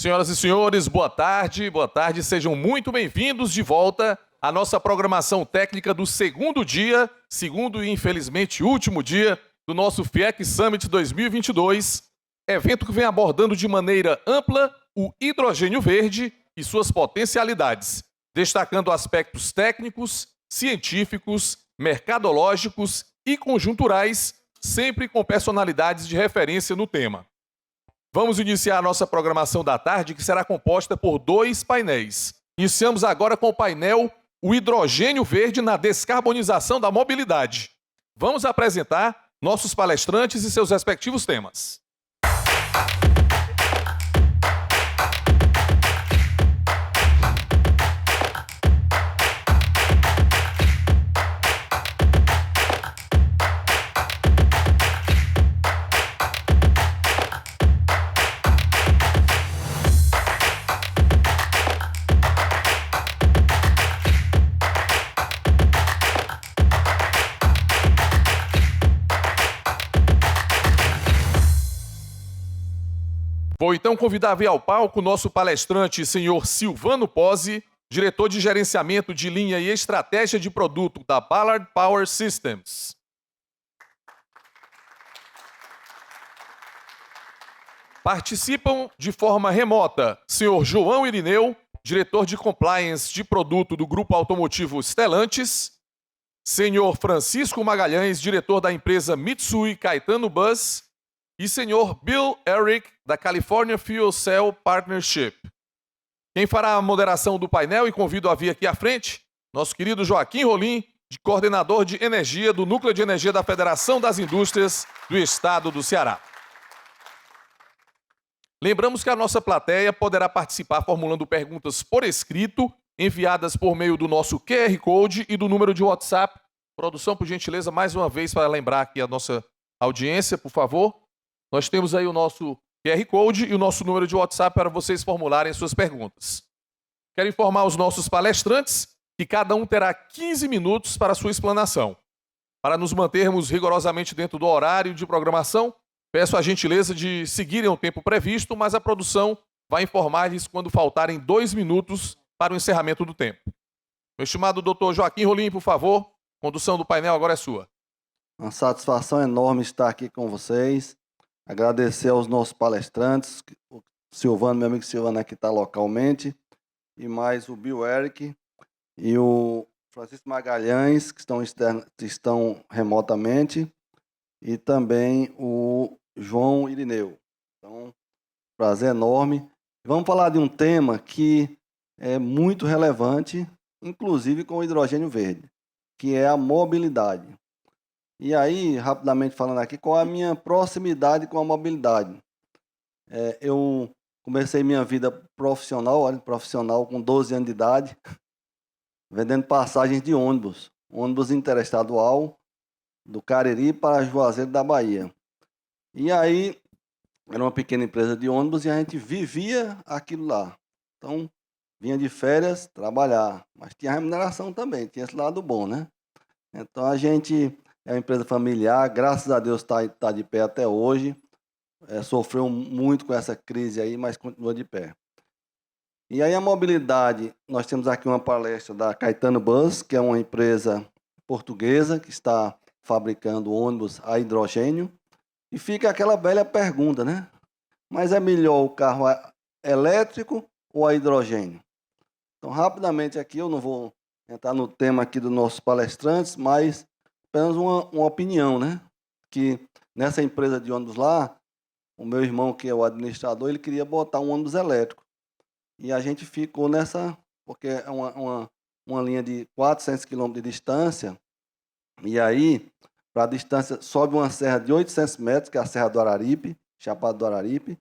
Senhoras e senhores, boa tarde, sejam muito bem-vindos de volta à nossa programação técnica do segundo e infelizmente último dia do nosso FIEC Summit 2022, evento que vem abordando de maneira ampla o hidrogênio verde e suas potencialidades, destacando aspectos técnicos, científicos, mercadológicos e conjunturais, sempre com personalidades de referência no tema. Vamos iniciar a nossa programação da tarde, que será composta por 2 painéis. Iniciamos agora com o painel O Hidrogênio Verde na Descarbonização da Mobilidade. Vamos apresentar nossos palestrantes e seus respectivos temas. Vou então convidar a vir ao palco o nosso palestrante, senhor Silvano Pozzi, diretor de gerenciamento de linha e estratégia de produto da Ballard Power Systems. Participam de forma remota senhor João Irineu, diretor de compliance de produto do grupo automotivo Stellantis, senhor Francisco Magalhães, diretor da empresa Mitsui Caetano Bus, e senhor Bill Eric, da California Fuel Cell Partnership. Quem fará a moderação do painel e convido a vir aqui à frente, nosso querido Joaquim Rolim, coordenador de energia do Núcleo de Energia da Federação das Indústrias do Estado do Ceará. Lembramos que a nossa plateia poderá participar formulando perguntas por escrito, enviadas por meio do nosso QR Code e do número de WhatsApp. Produção, por gentileza, mais uma vez para lembrar aqui a nossa audiência, por favor. Nós temos aí o nosso QR Code e o nosso número de WhatsApp para vocês formularem suas perguntas. Quero informar os nossos palestrantes que cada um terá 15 minutos para a sua explanação. Para nos mantermos rigorosamente dentro do horário de programação, peço a gentileza de seguirem o tempo previsto, mas a produção vai informar-lhes quando faltarem 2 minutos para o encerramento do tempo. Meu estimado doutor Joaquim Rolim, por favor, condução do painel agora é sua. Uma satisfação enorme estar aqui com vocês. Agradecer aos nossos palestrantes, o Silvano, meu amigo Silvano aqui está localmente, e mais o Bill Eric e o Francisco Magalhães, que estão remotamente, e também o João Irineu. Então, prazer enorme. Vamos falar de um tema que é muito relevante, inclusive com o hidrogênio verde, que é a mobilidade. E aí, rapidamente falando aqui, qual é a minha proximidade com a mobilidade? Eu comecei minha vida profissional com 12 anos de idade, vendendo passagens de ônibus interestadual do Cariri para Juazeiro da Bahia. E aí, era uma pequena empresa de ônibus e a gente vivia aquilo lá. Então, vinha de férias trabalhar, mas tinha remuneração também, tinha esse lado bom, né? Então, a gente... É uma empresa familiar, graças a Deus está de pé até hoje. Sofreu muito com essa crise aí, mas continua de pé. E aí a mobilidade, nós temos aqui uma palestra da Caetano Bus, que é uma empresa portuguesa que está fabricando ônibus a hidrogênio. E fica aquela velha pergunta, né? Mas é melhor o carro elétrico ou a hidrogênio? Então, rapidamente aqui, eu não vou entrar no tema aqui dos nossos palestrantes, mas... apenas uma opinião, né? Que nessa empresa de ônibus lá, o meu irmão, que é o administrador, ele queria botar um ônibus elétrico. E a gente ficou nessa, porque é uma linha de 400 quilômetros de distância, e aí, para a distância, sobe uma serra de 800 metros, que é a Serra do Araripe, Chapada do Araripe,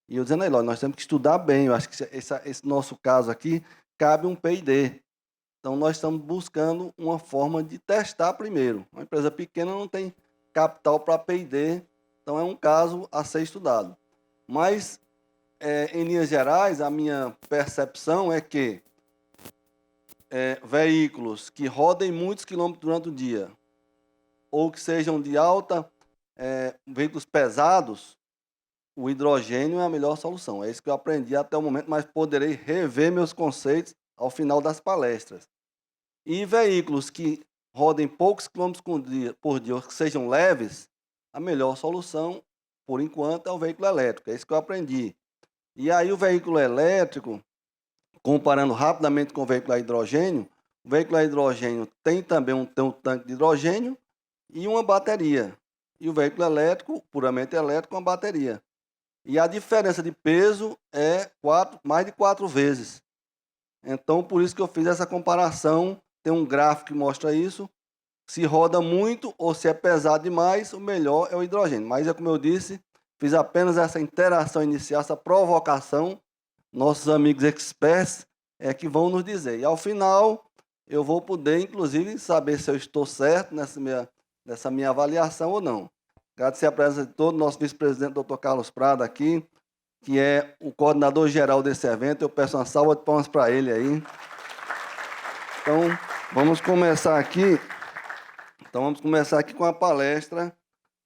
e eu dizendo aí, nós temos que estudar bem, eu acho que esse nosso caso aqui, cabe um P&D. Então, nós estamos buscando uma forma de testar primeiro. Uma empresa pequena não tem capital para P&D, então é um caso a ser estudado. Mas, em linhas gerais, a minha percepção é que veículos que rodem muitos quilômetros durante o dia, ou que sejam de alta, veículos pesados, o hidrogênio é a melhor solução. É isso que eu aprendi até o momento, mas poderei rever meus conceitos ao final das palestras. E veículos que rodem poucos quilômetros por dia, ou que sejam leves, a melhor solução, por enquanto, é o veículo elétrico. É isso que eu aprendi. E aí o veículo elétrico, comparando rapidamente com o veículo a hidrogênio, o veículo a hidrogênio tem também tem um tanque de hidrogênio e uma bateria. E o veículo elétrico, puramente elétrico, uma bateria. E a diferença de peso é mais de 4 vezes. Então, por isso que eu fiz essa comparação. Tem um gráfico que mostra isso. Se roda muito ou se é pesado demais, o melhor é o hidrogênio. Mas é como eu disse, fiz apenas essa interação inicial, essa provocação. Nossos amigos experts é que vão nos dizer. E ao final, eu vou poder, inclusive, saber se eu estou certo nessa minha avaliação ou não. Agradecer a presença de todo o nosso vice-presidente, Dr. Carlos Prado, aqui, que é o coordenador geral desse evento. Eu peço uma salva de palmas para ele aí. Então, vamos começar aqui com a palestra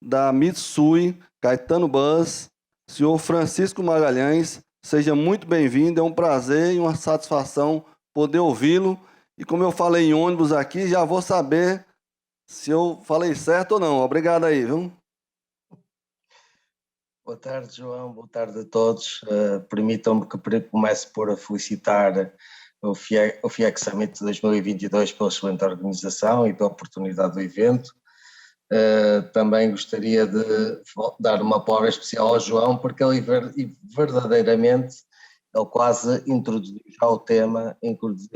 da Mitsui Caetano Bus, senhor Francisco Magalhães. Seja muito bem-vindo, é um prazer e uma satisfação poder ouvi-lo. E como eu falei em ônibus aqui, já vou saber se eu falei certo ou não. Obrigado aí, viu? Boa tarde, João. Boa tarde a todos. Permitam-me que comece por felicitar o FIEC Summit 2022 pela excelente organização e pela oportunidade do evento. Também gostaria de dar uma palavra especial ao João, porque ele verdadeiramente ele quase introduziu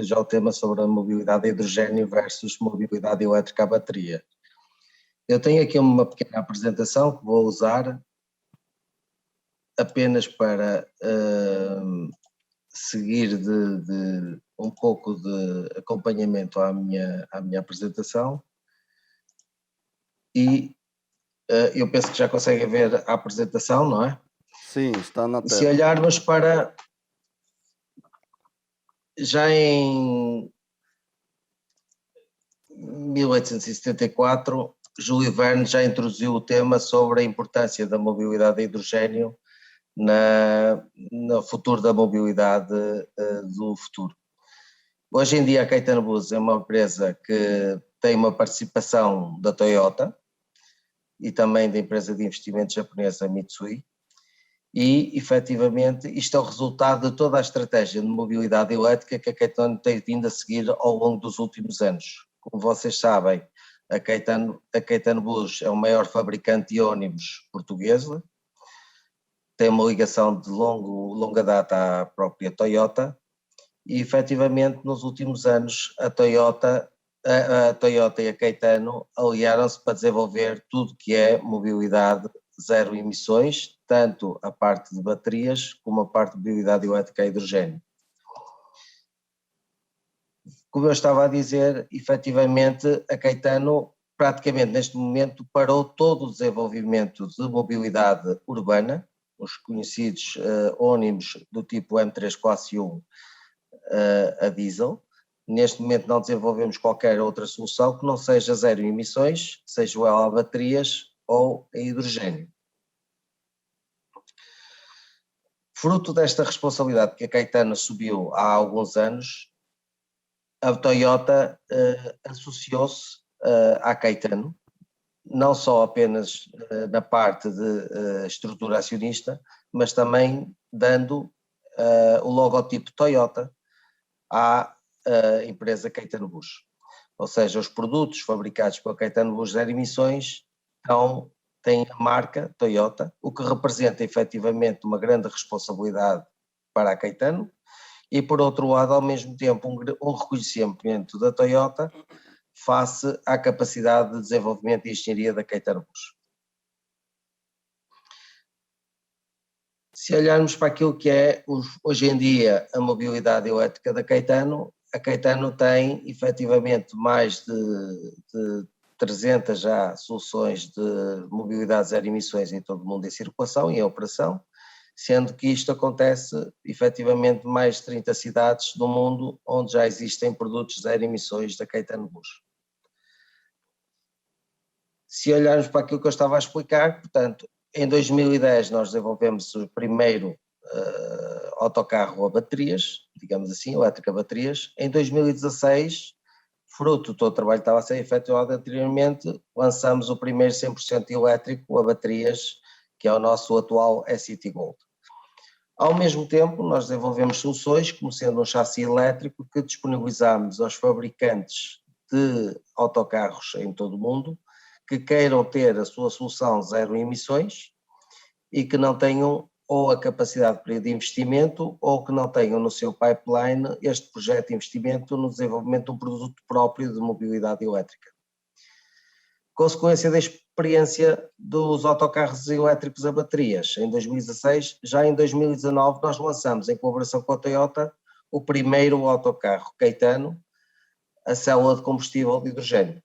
já o tema sobre a mobilidade a hidrogênio versus mobilidade elétrica à bateria. Eu tenho aqui uma pequena apresentação que vou usar apenas para seguir de um pouco de acompanhamento à minha apresentação. E eu penso que já conseguem ver a apresentação, não é? Sim, está na tela. Se olharmos para... Já em 1874, Júlio Verne já introduziu o tema sobre a importância da mobilidade a hidrogênio no futuro da mobilidade do futuro. Hoje em dia a Caetano Bus é uma empresa que tem uma participação da Toyota e também da empresa de investimento japonesa Mitsui, e efetivamente isto é o resultado de toda a estratégia de mobilidade elétrica que a Caetano tem vindo a seguir ao longo dos últimos anos. Como vocês sabem, a Caetano Bus é o maior fabricante de ônibus portuguesa, tem uma ligação de longa data à própria Toyota e efetivamente nos últimos anos a Toyota e a Caetano aliaram-se para desenvolver tudo que é mobilidade zero emissões, tanto a parte de baterias como a parte de mobilidade elétrica a hidrogênio. Como eu estava a dizer, efetivamente a Caetano praticamente neste momento parou todo o desenvolvimento de mobilidade urbana, os conhecidos ônibus do tipo M3 Classe 1 a diesel. Neste momento não desenvolvemos qualquer outra solução que não seja zero emissões, seja ela a baterias ou a hidrogênio. Fruto desta responsabilidade que a Caetano assumiu há alguns anos, a Toyota associou-se à Caetano, não só apenas na parte de estrutura acionista, mas também dando o logotipo Toyota à empresa Caetano Bus. Ou seja, os produtos fabricados pela Caetano Bus zero emissões têm a marca Toyota, o que representa efetivamente uma grande responsabilidade para a Caetano e, por outro lado, ao mesmo tempo, um reconhecimento da Toyota face à capacidade de desenvolvimento e engenharia da Caetano Bus. Se olharmos para aquilo que é hoje em dia a mobilidade elétrica da Caetano, a Caetano tem efetivamente mais de 300 já soluções de mobilidade zero emissões em todo o mundo em circulação e em operação, sendo que isto acontece efetivamente em mais de 30 cidades do mundo onde já existem produtos zero emissões da Caetano Bus. Se olharmos para aquilo que eu estava a explicar, portanto, Em 2010 nós desenvolvemos o primeiro autocarro a baterias, digamos assim, elétrico a baterias. Em 2016, fruto do todo o trabalho que estava a ser efetuado anteriormente, lançamos o primeiro 100% elétrico a baterias, que é o nosso atual E-City Gold. Ao mesmo tempo, nós desenvolvemos soluções, como sendo um chassi elétrico, que disponibilizamos aos fabricantes de autocarros em todo o mundo, que queiram ter a sua solução zero emissões e que não tenham ou a capacidade de investimento ou que não tenham no seu pipeline este projeto de investimento no desenvolvimento de um produto próprio de mobilidade elétrica. Consequência da experiência dos autocarros elétricos a baterias em 2016, já em 2019 nós lançamos, em colaboração com a Toyota, o primeiro autocarro Caetano a célula de combustível de hidrogênio.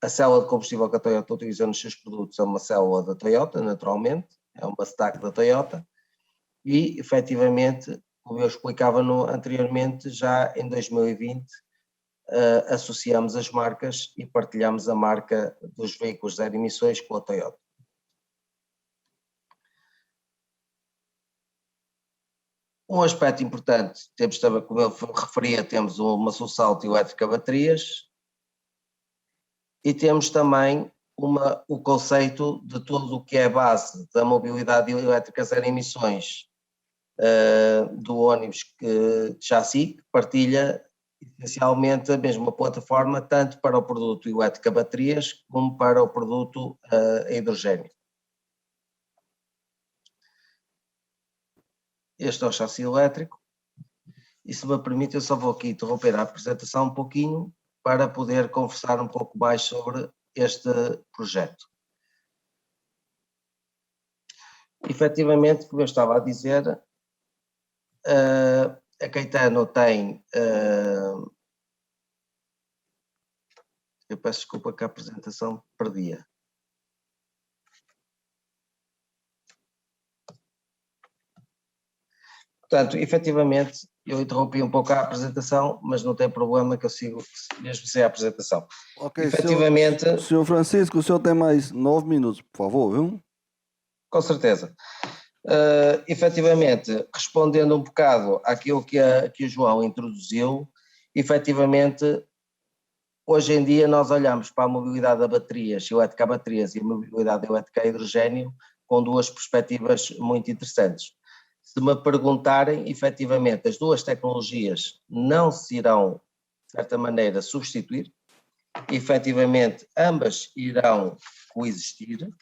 A célula de combustível que a Toyota utiliza nos seus produtos é uma célula da Toyota, naturalmente, é uma stack da Toyota, e efetivamente, como eu explicava anteriormente, já em 2020 associamos as marcas e partilhamos a marca dos veículos zero emissões com a Toyota. Um aspecto importante, temos também, como eu referia, temos uma solução elétrica a baterias e temos também o conceito de tudo o que é a base da mobilidade elétrica zero emissões do ônibus de chassi, que partilha essencialmente a mesma plataforma, tanto para o produto elétrico a baterias como para o produto a hidrogênio. Este é o chassi elétrico e, se me permite, eu só vou aqui interromper a apresentação um pouquinho para poder conversar um pouco mais sobre este projeto. Efetivamente, como eu estava a dizer, a Caetano tem, eu peço desculpa que a apresentação perdia. Portanto, efetivamente, eu interrompi um pouco a apresentação, mas não tem problema que eu sigo mesmo sem a apresentação. Ok, efetivamente, senhor Francisco, o senhor tem mais 9 minutos, por favor, viu? Com certeza. Efetivamente, respondendo um bocado àquilo que o João introduziu, efetivamente, hoje em dia nós olhamos para a mobilidade a baterias, elétrica a baterias e a mobilidade elétrica a hidrogênio com duas perspectivas muito interessantes. Se me perguntarem, efetivamente, as duas tecnologias não se irão, de certa maneira, substituir, efetivamente ambas irão coexistir,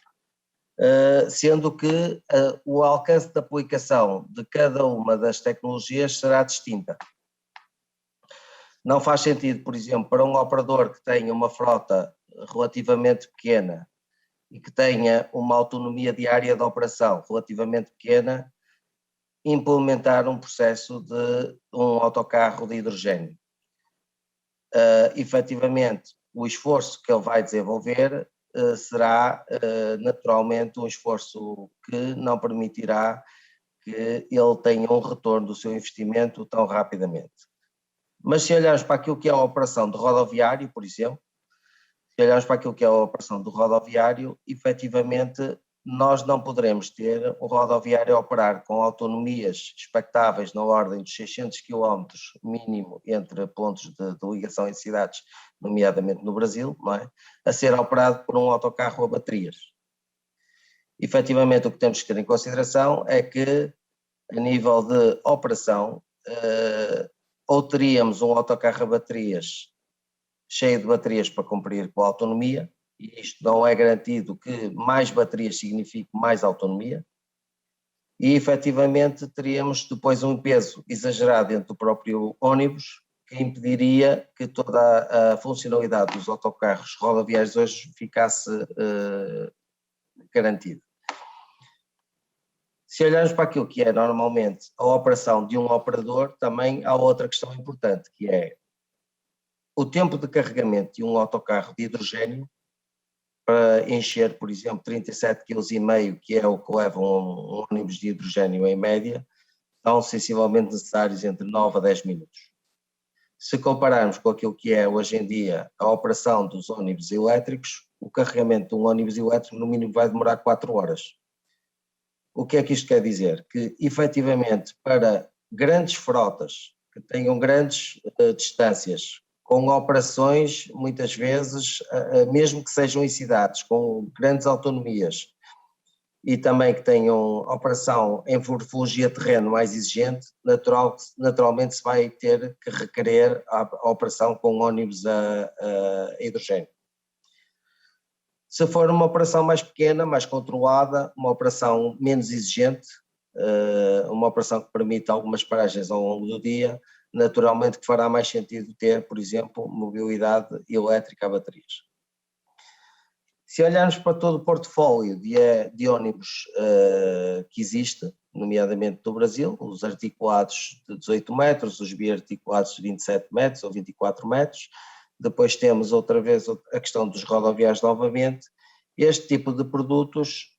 sendo que o alcance de aplicação de cada uma das tecnologias será distinta. Não faz sentido, por exemplo, para um operador que tenha uma frota relativamente pequena e que tenha uma autonomia diária de operação relativamente pequena, implementar um processo de um autocarro de hidrogênio. Efetivamente, o esforço que ele vai desenvolver será naturalmente um esforço que não permitirá que ele tenha um retorno do seu investimento tão rapidamente. Mas se olharmos para aquilo que é a operação de rodoviário, por exemplo, se olharmos para aquilo que é a operação do rodoviário, efetivamente nós não poderemos ter o rodoviário a operar com autonomias expectáveis na ordem dos 600 km mínimo entre pontos de ligação em cidades, nomeadamente no Brasil, não é? A ser operado por um autocarro a baterias. Efetivamente, o que temos que ter em consideração é que, a nível de operação, ou teríamos um autocarro a baterias cheio de baterias para cumprir com a autonomia, e isto não é garantido que mais baterias signifique mais autonomia, e efetivamente teríamos depois um peso exagerado dentro do próprio ônibus que impediria que toda a funcionalidade dos autocarros rodoviários hoje ficasse garantida. Se olharmos para aquilo que é normalmente a operação de um operador, também há outra questão importante, que é o tempo de carregamento de um autocarro de hidrogênio para encher, por exemplo, 37,5 kg, que é o que leva um ônibus de hidrogênio em média, são sensivelmente necessários entre 9 a 10 minutos. Se compararmos com aquilo que é hoje em dia a operação dos ônibus elétricos, o carregamento de um ônibus elétrico no mínimo vai demorar 4 horas. O que é que isto quer dizer? Que, efetivamente, para grandes frotas que tenham grandes distâncias, com operações, muitas vezes, mesmo que sejam em cidades, com grandes autonomias, e também que tenham operação em morfologia terreno mais exigente, naturalmente se vai ter que requerer a operação com ônibus a hidrogênio. Se for uma operação mais pequena, mais controlada, uma operação menos exigente, uma operação que permita algumas paragens ao longo do dia, naturalmente que fará mais sentido ter, por exemplo, mobilidade elétrica a baterias. Se olharmos para todo o portfólio de ônibus que existe, nomeadamente do Brasil, os articulados de 18 metros, os biarticulados de 27 metros ou 24 metros, depois temos outra vez a questão dos rodoviários novamente. Este tipo de produtos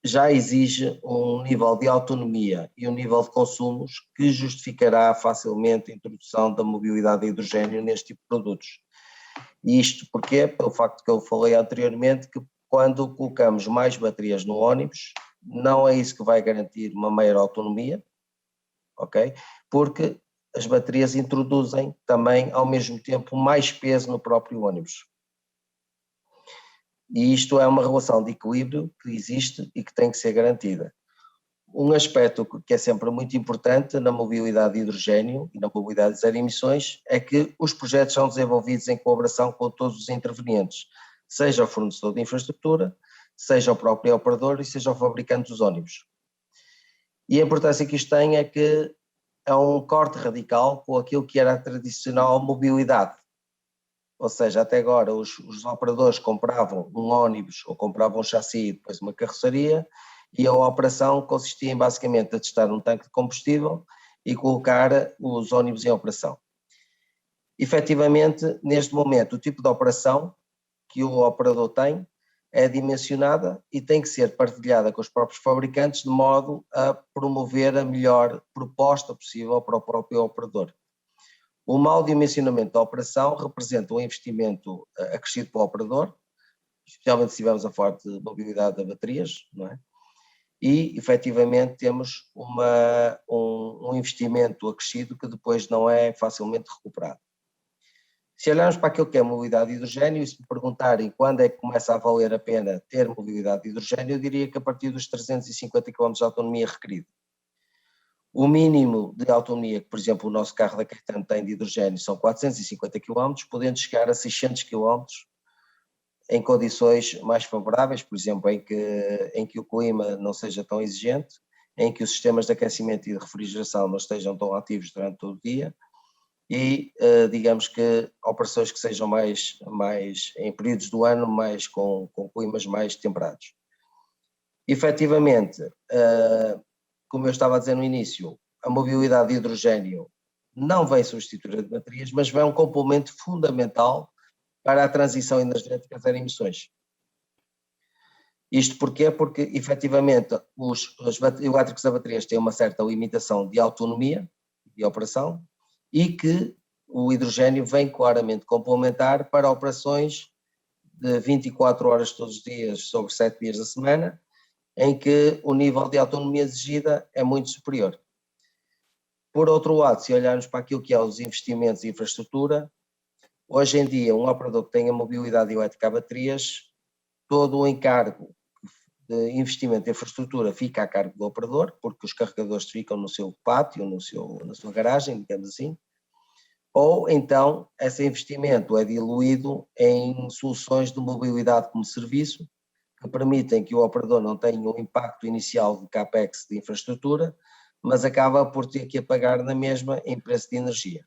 já exige um nível de autonomia e um nível de consumos que justificará facilmente a introdução da mobilidade de hidrogênio neste tipo de produtos. E isto porquê? Pelo facto que eu falei anteriormente, que quando colocamos mais baterias no ônibus, não é isso que vai garantir uma maior autonomia, ok? Porque as baterias introduzem também, ao mesmo tempo, mais peso no próprio ônibus. E isto é uma relação de equilíbrio que existe e que tem que ser garantida. Um aspecto que é sempre muito importante na mobilidade de hidrogênio e na mobilidade de zero emissões é que os projetos são desenvolvidos em colaboração com todos os intervenientes, seja o fornecedor de infraestrutura, seja o próprio operador e seja o fabricante dos ônibus. E a importância que isto tem é que é um corte radical com aquilo que era a tradicional mobilidade. Ou seja, até agora os operadores compravam um ônibus ou compravam um chassi e depois uma carroceria, e a operação consistia em basicamente a testar um tanque de combustível e colocar os ônibus em operação. Efetivamente, neste momento, o tipo de operação que o operador tem é dimensionada e tem que ser partilhada com os próprios fabricantes de modo a promover a melhor proposta possível para o próprio operador. O mau dimensionamento da operação representa um investimento acrescido para o operador, especialmente se estivermos a falar de mobilidade de baterias, não é? E, efetivamente, temos um investimento acrescido que depois não é facilmente recuperado. Se olharmos para aquilo que é mobilidade de hidrogênio, e se me perguntarem quando é que começa a valer a pena ter mobilidade de hidrogênio, eu diria que a partir dos 350 km de autonomia requerida. O mínimo de autonomia que, por exemplo, o nosso carro da Caetano tem de hidrogênio são 450 km, podendo chegar a 600 km em condições mais favoráveis, por exemplo, em que o clima não seja tão exigente, em que os sistemas de aquecimento e de refrigeração não estejam tão ativos durante todo o dia e, digamos que, operações que sejam mais em períodos do ano, mais com climas mais temperados. Efetivamente, como eu estava a dizer no início, a mobilidade de hidrogênio não vem substituir a de baterias, mas vem um complemento fundamental para a transição energética a zero emissões. Isto porquê? Porque, efetivamente, os elétricos a baterias têm uma certa limitação de autonomia de operação e que o hidrogênio vem claramente complementar para operações de 24 horas todos os dias sobre 7 dias da semana, em que o nível de autonomia exigida é muito superior. Por outro lado, se olharmos para aquilo que é os investimentos em infraestrutura, hoje em dia um operador que tenha mobilidade elétrica a baterias, todo o encargo de investimento em infraestrutura fica a cargo do operador, porque os carregadores ficam no seu pátio, na sua garagem, digamos assim, ou então esse investimento é diluído em soluções de mobilidade como serviço, que permitem que o operador não tenha um impacto inicial de capex de infraestrutura, mas acaba por ter que pagar na mesma em preço de energia.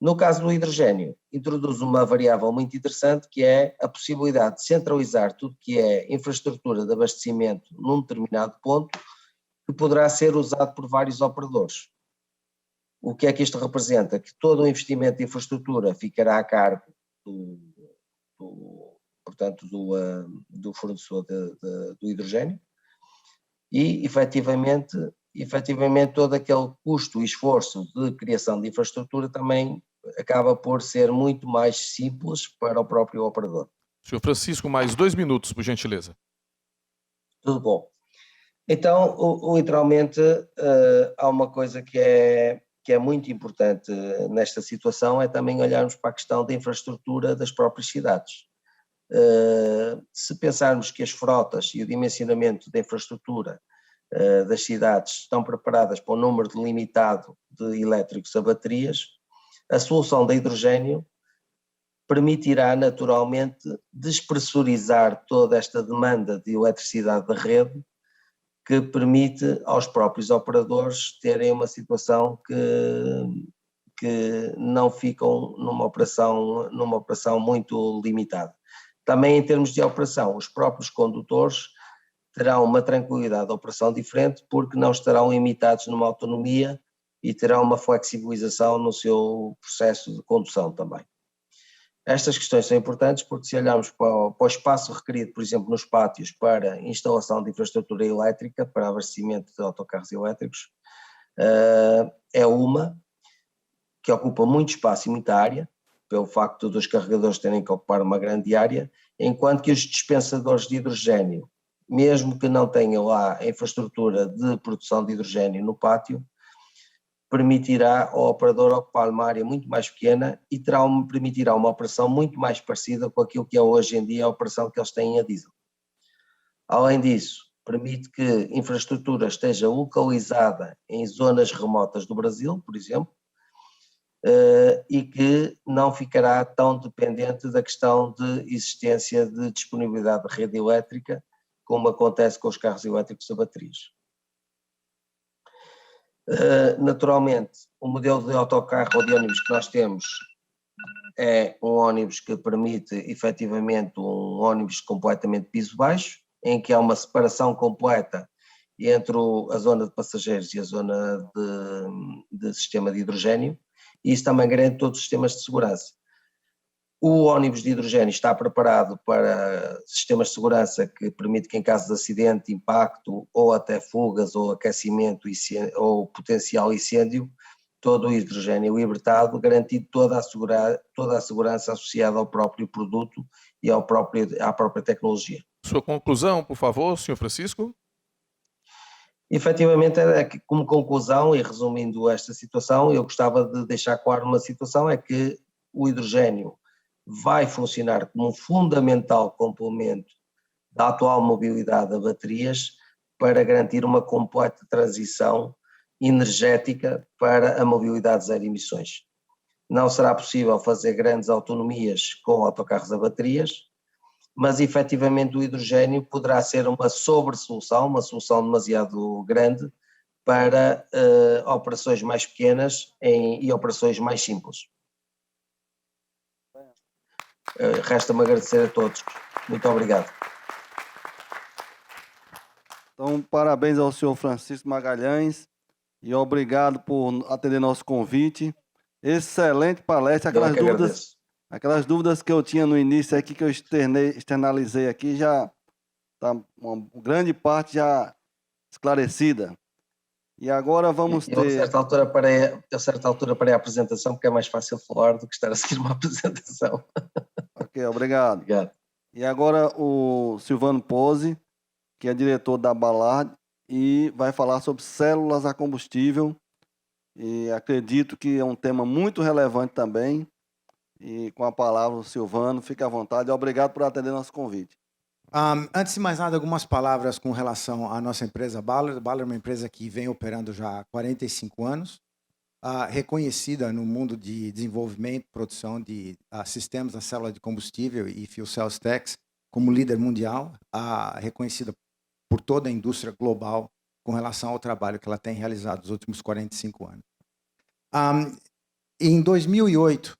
No caso do hidrogênio, introduz uma variável muito interessante, que é a possibilidade de centralizar tudo que é infraestrutura de abastecimento num determinado ponto, que poderá ser usado por vários operadores. O que é que isto representa? Que todo o investimento de infraestrutura ficará a cargo do fornecedor do hidrogênio e, efetivamente, todo aquele custo e esforço de criação de infraestrutura também acaba por ser muito mais simples para o próprio operador. Senhor Francisco, mais 2 minutos, por gentileza. Tudo bom. Então, literalmente, há uma coisa que é muito importante nesta situação, é também olharmos para a questão da infraestrutura das próprias cidades. Se pensarmos que as frotas e o dimensionamento da infraestrutura das cidades estão preparadas para um número limitado de elétricos a baterias, a solução de hidrogênio permitirá naturalmente despressurizar toda esta demanda de eletricidade da rede, que permite aos próprios operadores terem uma situação que não ficam numa operação muito limitada. Também em termos de operação, os próprios condutores terão uma tranquilidade de operação diferente porque não estarão limitados numa autonomia e terão uma flexibilização no seu processo de condução também. Estas questões são importantes porque se olharmos para o espaço requerido, por exemplo, nos pátios para instalação de infraestrutura elétrica, para abastecimento de autocarros elétricos, é uma que ocupa muito espaço e muita área, pelo facto dos carregadores terem que ocupar uma grande área, enquanto que os dispensadores de hidrogênio, mesmo que não tenham lá a infraestrutura de produção de hidrogênio no pátio, permitirá ao operador ocupar uma área muito mais pequena e permitirá uma operação muito mais parecida com aquilo que é hoje em dia a operação que eles têm a diesel. Além disso, permite que a infraestrutura esteja localizada em zonas remotas do Brasil, por exemplo, e que não ficará tão dependente da questão de existência de disponibilidade de rede elétrica, como acontece com os carros elétricos a baterias. Naturalmente, o modelo de autocarro ou de ônibus que nós temos é um ônibus que permite efetivamente um ônibus completamente piso baixo, em que há uma separação completa entre a zona de passageiros e a zona de sistema de hidrogênio, e isso também garante todos os sistemas de segurança. O ônibus de hidrogênio está preparado para sistemas de segurança que permite que em caso de acidente, impacto ou até fugas ou aquecimento ou potencial incêndio, todo o hidrogênio libertado, garantindo toda a segurança associada ao próprio produto e à própria tecnologia. Sua conclusão, por favor, senhor Francisco? Efetivamente, como conclusão e resumindo esta situação, eu gostava de deixar claro uma situação, é que o hidrogênio vai funcionar como um fundamental complemento da atual mobilidade a baterias para garantir uma completa transição energética para a mobilidade zero emissões. Não será possível fazer grandes autonomias com autocarros a baterias, mas efetivamente o hidrogênio poderá ser uma sobre-solução, uma solução demasiado grande para operações mais pequenas e operações mais simples. Resta-me agradecer a todos. Muito obrigado. Então, parabéns ao senhor Francisco Magalhães e obrigado por atender nosso convite. Excelente palestra. Aquelas dúvidas que eu tinha no início aqui, que eu externalizei aqui, já está uma grande parte já esclarecida. E agora vamos ter... A certa altura parei a apresentação, porque é mais fácil falar do que estar a seguir uma apresentação. Ok, obrigado. Obrigado. E agora o Silvano Pose, que é diretor da Ballard, e vai falar sobre células a combustível. E acredito que é um tema muito relevante também. E com a palavra o Silvano, fique à vontade. Obrigado por atender nosso convite. Antes de mais nada, algumas palavras com relação à nossa empresa Ballard. Ballard é uma empresa que vem operando já há 45 anos, reconhecida no mundo de desenvolvimento e produção de sistemas da célula de combustível e fuel cell stacks como líder mundial, reconhecida por toda a indústria global com relação ao trabalho que ela tem realizado nos últimos 45 anos. Em 2008,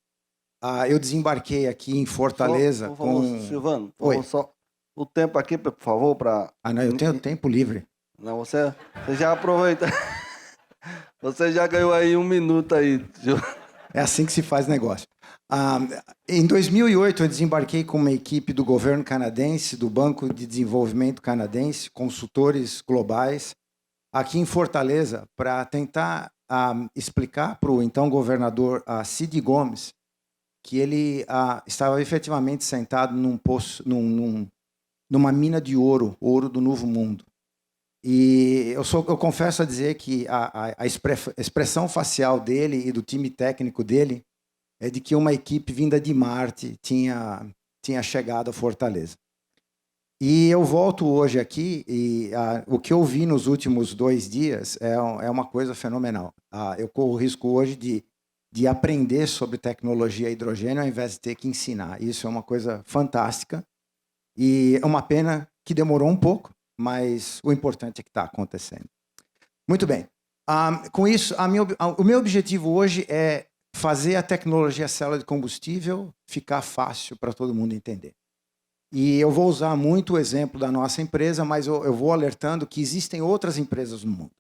eu desembarquei aqui em Fortaleza por favor, com... Silvano, por favor, só o tempo aqui, por favor, para... não, eu tenho tempo livre. Não, você já aproveita. Você já ganhou aí 1 minuto aí. É assim que se faz negócio. Em 2008, eu desembarquei com uma equipe do governo canadense, do Banco de Desenvolvimento Canadense, consultores globais, aqui em Fortaleza, para tentar explicar para o então governador Cid Gomes que ele estava efetivamente sentado num poço, numa mina de ouro, ouro do Novo Mundo. E eu confesso a dizer que a expressão facial dele e do time técnico dele é de que uma equipe vinda de Marte tinha chegado à Fortaleza. E eu volto hoje aqui e o que eu vi nos últimos 2 dias é uma coisa fenomenal. Eu corro o risco hoje de aprender sobre tecnologia hidrogênio ao invés de ter que ensinar. Isso é uma coisa fantástica e é uma pena que demorou um pouco, mas o importante é que está acontecendo. Muito bem. Com isso, o meu objetivo hoje é fazer a tecnologia célula de combustível ficar fácil para todo mundo entender. E eu vou usar muito o exemplo da nossa empresa, mas eu vou alertando que existem outras empresas no mundo.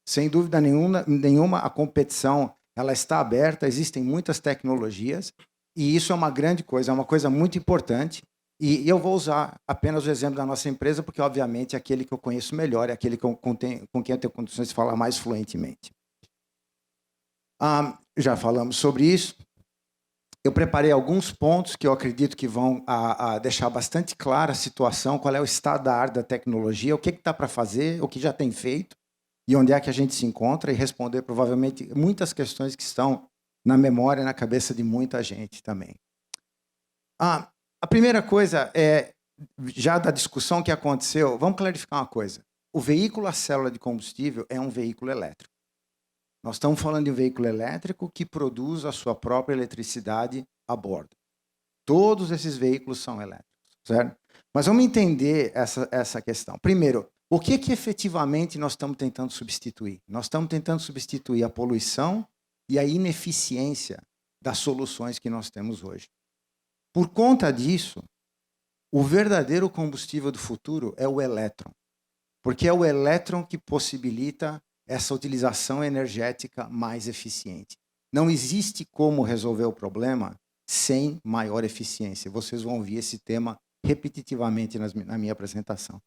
Sem dúvida nenhuma, a competição ela está aberta, existem muitas tecnologias, e isso é uma grande coisa, é uma coisa muito importante. E eu vou usar apenas o exemplo da nossa empresa, porque, obviamente, é aquele que eu conheço melhor, é aquele com quem eu tenho condições de falar mais fluentemente. Já falamos sobre isso. Eu preparei alguns pontos que eu acredito que vão deixar bastante clara a situação, qual é o estado da arte da tecnologia, o que está para fazer, o que já tem feito e onde é que a gente se encontra, e responder provavelmente muitas questões que estão na memória e na cabeça de muita gente também. A primeira coisa é, já da discussão que aconteceu, vamos clarificar uma coisa. O veículo a célula de combustível é um veículo elétrico. Nós estamos falando de um veículo elétrico que produz a sua própria eletricidade a bordo. Todos esses veículos são elétricos, certo? Mas vamos entender essa questão. Primeiro, o que efetivamente nós estamos tentando substituir? Nós estamos tentando substituir a poluição e a ineficiência das soluções que nós temos hoje. Por conta disso, o verdadeiro combustível do futuro é o elétron, porque é o elétron que possibilita essa utilização energética mais eficiente. Não existe como resolver o problema sem maior eficiência. Vocês vão ouvir esse tema repetitivamente na minha apresentação.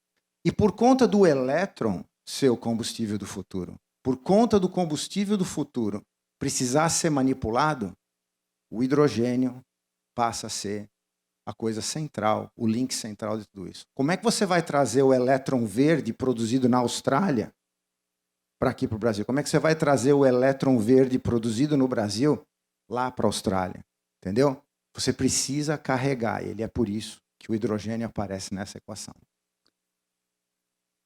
E por conta do elétron ser o combustível do futuro, por conta do combustível do futuro precisar ser manipulado, o hidrogênio passa a ser a coisa central, o link central de tudo isso. Como é que você vai trazer o elétron verde produzido na Austrália para aqui para o Brasil? Como é que você vai trazer o elétron verde produzido no Brasil lá para a Austrália? Entendeu? Você precisa carregar ele, é por isso que o hidrogênio aparece nessa equação.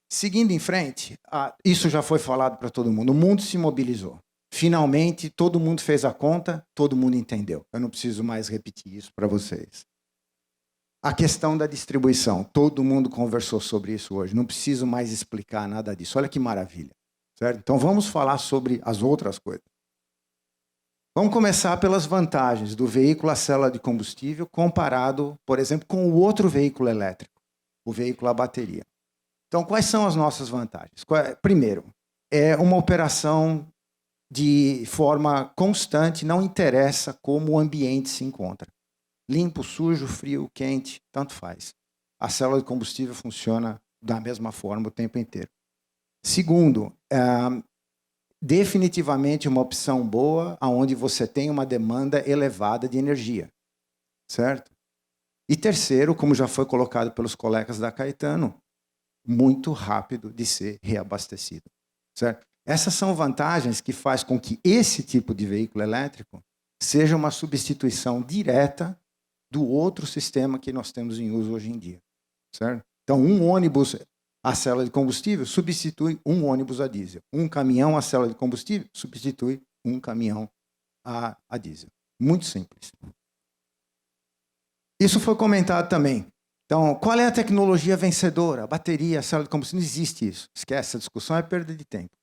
Seguindo em frente, isso já foi falado para todo mundo, o mundo se mobilizou. Finalmente, todo mundo fez a conta, todo mundo entendeu. Eu não preciso mais repetir isso para vocês. A questão da distribuição, todo mundo conversou sobre isso hoje, não preciso mais explicar nada disso. Olha que maravilha. Certo? Então, vamos falar sobre as outras coisas. Vamos começar pelas vantagens do veículo a célula de combustível comparado, por exemplo, com o outro veículo elétrico, o veículo a bateria. Então, quais são as nossas vantagens? Primeiro, é uma operação de forma constante, não interessa como o ambiente se encontra. Limpo, sujo, frio, quente, tanto faz. A célula de combustível funciona da mesma forma o tempo inteiro. Segundo, definitivamente uma opção boa onde você tem uma demanda elevada de energia, certo? E terceiro, como já foi colocado pelos colegas da Caetano, muito rápido de ser reabastecido, certo? Essas são vantagens que faz com que esse tipo de veículo elétrico seja uma substituição direta do outro sistema que nós temos em uso hoje em dia, certo? Então, um ônibus a célula de combustível substitui um ônibus a diesel. Um caminhão a célula de combustível substitui um caminhão a diesel. Muito simples. Isso foi comentado também. Então, qual é a tecnologia vencedora? A bateria, a célula de combustível, não existe isso. Esquece, essa discussão é perda de tempo.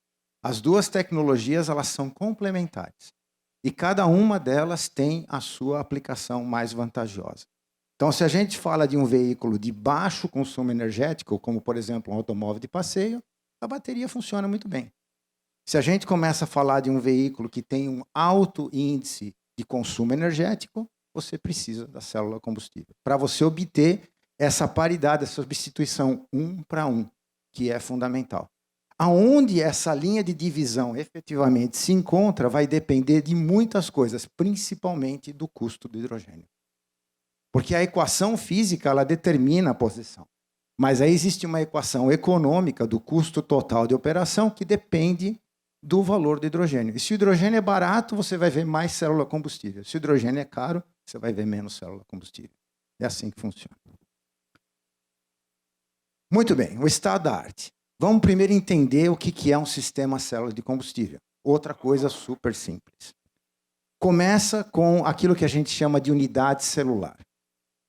As duas tecnologias, elas são complementares. E cada uma delas tem a sua aplicação mais vantajosa. Então, se a gente fala de um veículo de baixo consumo energético, como, por exemplo, um automóvel de passeio, a bateria funciona muito bem. Se a gente começa a falar de um veículo que tem um alto índice de consumo energético, você precisa da célula combustível, para você obter essa paridade, essa substituição 1 para 1, que é fundamental. Aonde essa linha de divisão efetivamente se encontra vai depender de muitas coisas, principalmente do custo do hidrogênio. Porque a equação física ela determina a posição. Mas aí existe uma equação econômica do custo total de operação que depende do valor do hidrogênio. E se o hidrogênio é barato, você vai ver mais célula combustível. Se o hidrogênio é caro, você vai ver menos célula combustível. É assim que funciona. Muito bem, o estado da arte. Vamos primeiro entender o que é um sistema célula de combustível. Outra coisa super simples. Começa com aquilo que a gente chama de unidade celular.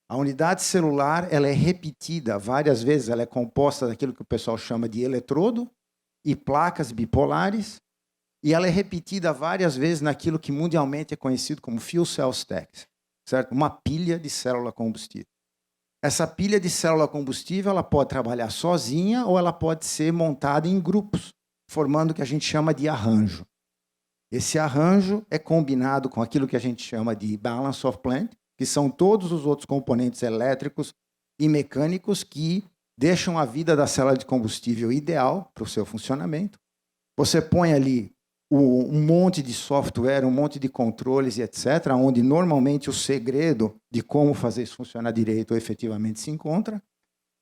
A unidade celular ela é repetida várias vezes, ela é composta daquilo que o pessoal chama de eletrodo e placas bipolares, e ela é repetida várias vezes naquilo que mundialmente é conhecido como fuel cell stacks, certo? Uma pilha de célula combustível. Essa pilha de célula combustível ela pode trabalhar sozinha ou ela pode ser montada em grupos, formando o que a gente chama de arranjo. Esse arranjo é combinado com aquilo que a gente chama de balance of plant, que são todos os outros componentes elétricos e mecânicos que deixam a vida da célula de combustível ideal para o seu funcionamento. Você põe ali um monte de software, um monte de controles e etc., onde normalmente o segredo de como fazer isso funcionar direito efetivamente se encontra,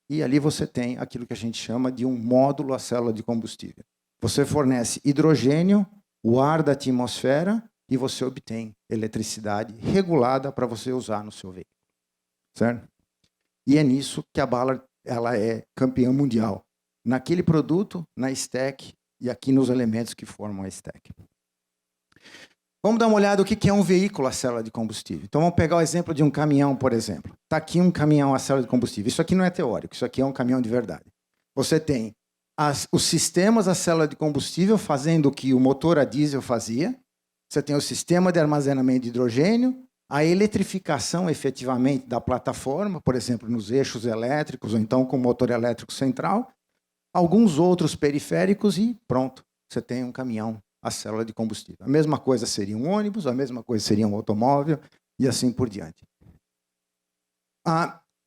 e ali você tem aquilo que a gente chama de um módulo à célula de combustível. Você fornece hidrogênio, o ar da atmosfera, e você obtém eletricidade regulada para você usar no seu veículo. Certo? E é nisso que a Ballard ela é campeã mundial. Naquele produto, na stack e aqui nos elementos que formam a stack. Vamos dar uma olhada no que é um veículo a célula de combustível. Então vamos pegar o exemplo de um caminhão, por exemplo. Está aqui um caminhão a célula de combustível. Isso aqui não é teórico, isso aqui é um caminhão de verdade. Você tem os sistemas a célula de combustível fazendo o que o motor a diesel fazia. Você tem o sistema de armazenamento de hidrogênio, a eletrificação efetivamente da plataforma, por exemplo, nos eixos elétricos, ou então com motor elétrico central, alguns outros periféricos e pronto, você tem um caminhão a célula de combustível. A mesma coisa seria um ônibus, a mesma coisa seria um automóvel e assim por diante.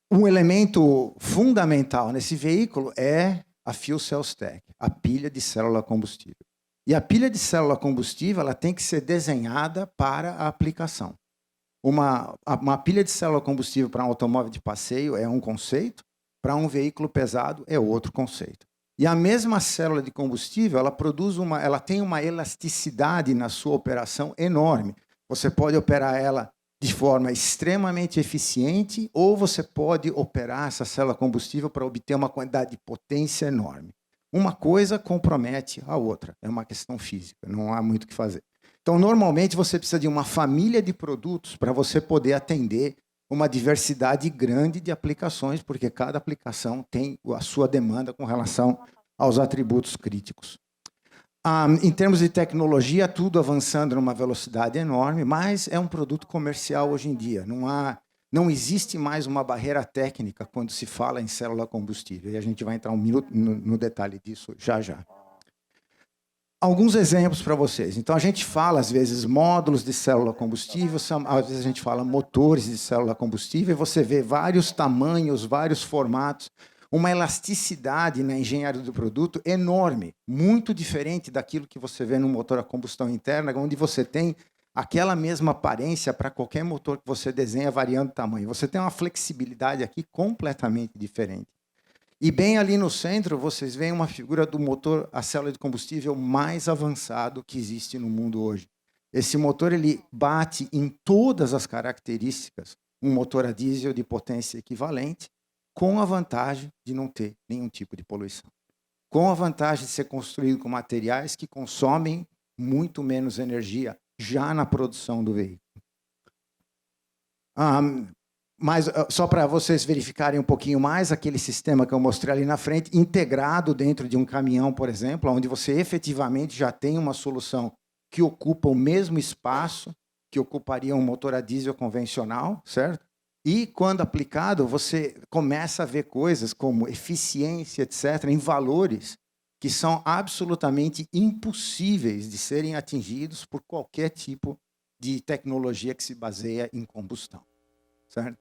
Um elemento fundamental nesse veículo é a fuel cell stack, a pilha de célula combustível. E a pilha de célula combustível ela tem que ser desenhada para a aplicação. Uma pilha de célula combustível para um automóvel de passeio é um conceito, para um veículo pesado é outro conceito. E a mesma célula de combustível ela tem uma elasticidade na sua operação enorme. Você pode operar ela de forma extremamente eficiente ou você pode operar essa célula combustível para obter uma quantidade de potência enorme. Uma coisa compromete a outra. É uma questão física, não há muito o que fazer. Então, normalmente, você precisa de uma família de produtos para você poder atender uma diversidade grande de aplicações, porque cada aplicação tem a sua demanda com relação aos atributos críticos. Em termos de tecnologia, tudo avançando numa velocidade enorme, mas é um produto comercial hoje em dia. Não existe mais uma barreira técnica quando se fala em célula combustível. E a gente vai entrar um minuto no detalhe disso já já. Alguns exemplos para vocês. Então, a gente fala, às vezes, módulos de célula combustível, às vezes a gente fala motores de célula combustível, e você vê vários tamanhos, vários formatos, uma elasticidade na engenharia do produto enorme, muito diferente daquilo que você vê no motor a combustão interna, onde você tem aquela mesma aparência para qualquer motor que você desenha, variando o tamanho. Você tem uma flexibilidade aqui completamente diferente. E bem ali no centro, vocês veem uma figura do motor a célula de combustível mais avançado que existe no mundo hoje. Esse motor ele bate em todas as características um motor a diesel de potência equivalente, com a vantagem de não ter nenhum tipo de poluição. Com a vantagem de ser construído com materiais que consomem muito menos energia já na produção do veículo. Mas só para vocês verificarem um pouquinho mais, aquele sistema que eu mostrei ali na frente, integrado dentro de um caminhão, por exemplo, onde você efetivamente já tem uma solução que ocupa o mesmo espaço que ocuparia um motor a diesel convencional, certo? E, quando aplicado, você começa a ver coisas como eficiência, etc., em valores que são absolutamente impossíveis de serem atingidos por qualquer tipo de tecnologia que se baseia em combustão, certo?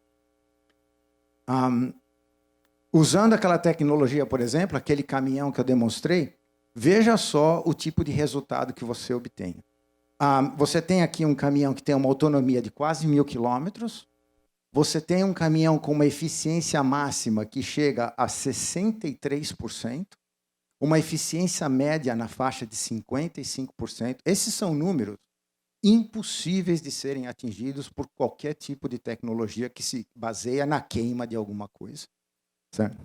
Usando aquela tecnologia, por exemplo, aquele caminhão que eu demonstrei, Veja só o tipo de resultado que você obtém. Você tem aqui um caminhão que tem uma autonomia de quase 1.000 quilômetros. Você tem um caminhão com uma eficiência máxima que chega a 63%, uma eficiência média na faixa de 55%. Esses são números impossíveis de serem atingidos por qualquer tipo de tecnologia que se baseia na queima de alguma coisa. Certo?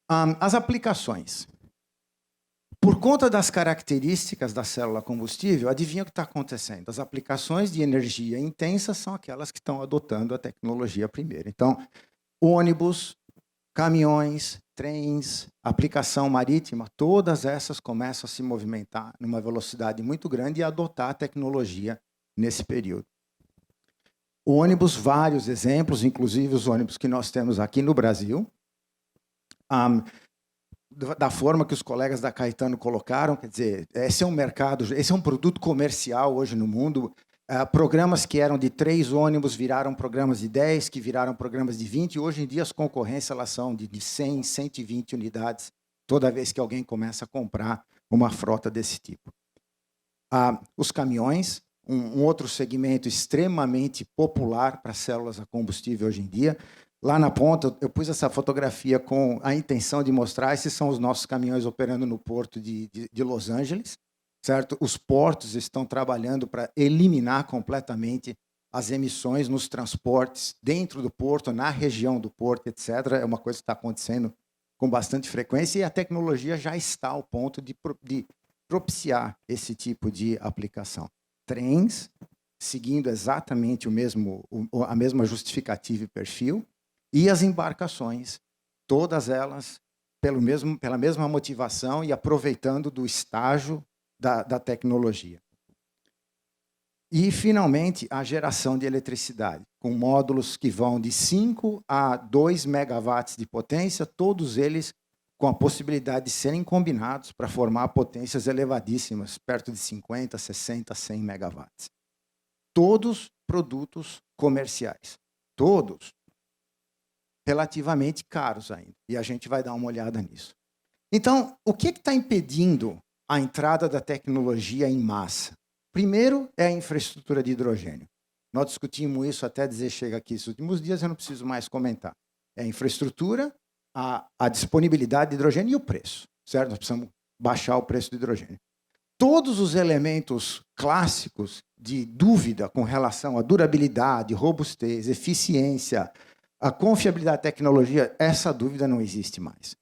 As aplicações. Por conta das características da célula combustível, adivinha o que está acontecendo? As aplicações de energia intensa são aquelas que estão adotando a tecnologia primeiro. Então, ônibus, caminhões, trens, aplicação marítima, todas essas começam a se movimentar numa velocidade muito grande e adotar a tecnologia nesse período. Ônibus, vários exemplos, inclusive os ônibus que nós temos aqui no Brasil. Da forma que os colegas da Caetano colocaram, quer dizer, esse é um mercado, esse é um produto comercial hoje no mundo. Programas que eram de 3 ônibus viraram programas de 10, que viraram programas de 20, e hoje em dia as concorrências elas são de 100, 120 unidades, toda vez que alguém começa a comprar uma frota desse tipo. Os caminhões, um outro segmento extremamente popular para células a combustível hoje em dia. Lá na ponta, eu pus essa fotografia com a intenção de mostrar, esses são os nossos caminhões operando no porto de Los Angeles, certo? Os portos estão trabalhando para eliminar completamente as emissões nos transportes dentro do porto, na região do porto, etc. É uma coisa que está acontecendo com bastante frequência e a tecnologia já está ao ponto de propiciar esse tipo de aplicação. Trens, seguindo exatamente a mesma justificativa e perfil, e as embarcações, todas elas pela mesma motivação e aproveitando do estágio da tecnologia. E, finalmente, a geração de eletricidade, com módulos que vão de 5 a 2 megawatts de potência, todos eles com a possibilidade de serem combinados para formar potências elevadíssimas, perto de 50, 60, 100 megawatts. Todos produtos comerciais. Todos. Relativamente caros ainda. E a gente vai dar uma olhada nisso. Então, o que está impedindo a entrada da tecnologia em massa? Primeiro é a infraestrutura de hidrogênio. Nós discutimos isso até dizer chega aqui esses últimos dias, eu não preciso mais comentar. É a infraestrutura, a disponibilidade de hidrogênio e o preço. Certo? Nós precisamos baixar o preço do hidrogênio. Todos os elementos clássicos de dúvida com relação à durabilidade, robustez, eficiência, a confiabilidade da tecnologia, essa dúvida não existe mais.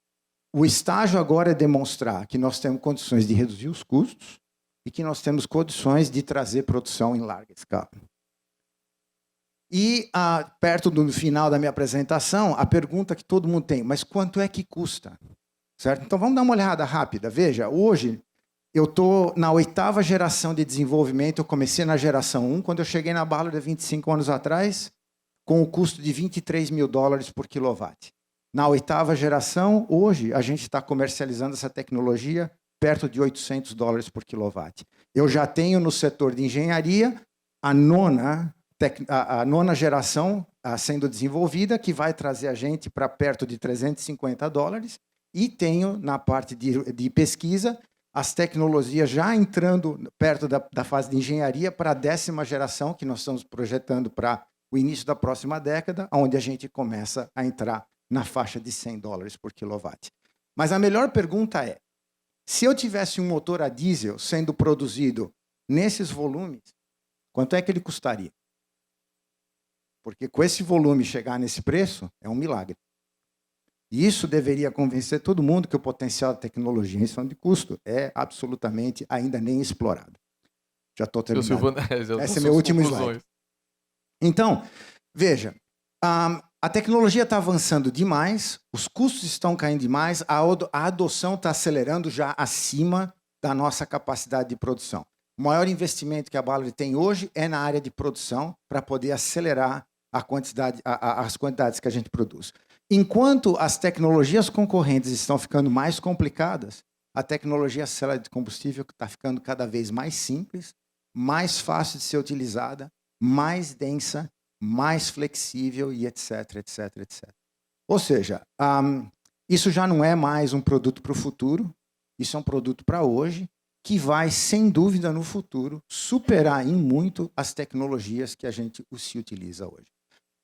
O estágio agora é demonstrar que nós temos condições de reduzir os custos e que nós temos condições de trazer produção em larga escala. E, perto do final da minha apresentação, a pergunta que todo mundo tem, mas quanto é que custa? Certo? Então, vamos dar uma olhada rápida. Veja, hoje, eu estou na 8ª geração de desenvolvimento, eu comecei na geração 1, quando eu cheguei na Ballard 25 anos atrás, com o custo de $23.000 por quilowatt. Na 8ª geração, hoje, a gente está comercializando essa tecnologia perto de $800 por quilowatt. Eu já tenho no setor de engenharia a nona geração sendo desenvolvida, que vai trazer a gente para perto de $350, e tenho na parte de pesquisa as tecnologias já entrando perto da fase de engenharia para a 10ª geração, que nós estamos projetando para o início da próxima década, onde a gente começa a entrar na faixa de $100 por quilowatt. Mas a melhor pergunta é, se eu tivesse um motor a diesel sendo produzido nesses volumes, quanto é que ele custaria? Porque com esse volume chegar nesse preço, é um milagre. E isso deveria convencer todo mundo que o potencial da tecnologia em questão de custo é absolutamente ainda nem explorado. Já estou terminando. Esse é meu último slide. Então, veja, a tecnologia está avançando demais, os custos estão caindo demais, a adoção está acelerando já acima da nossa capacidade de produção. O maior investimento que a Ballard tem hoje é na área de produção para poder acelerar as quantidades que a gente produz. Enquanto as tecnologias concorrentes estão ficando mais complicadas, a tecnologia célula de combustível está ficando cada vez mais simples, mais fácil de ser utilizada, mais densa, mais flexível e etc, etc, etc. Ou seja, isso já não é mais um produto para o futuro, Isso é um produto para hoje que vai, sem dúvida, no futuro, superar em muito as tecnologias que a gente se utiliza hoje.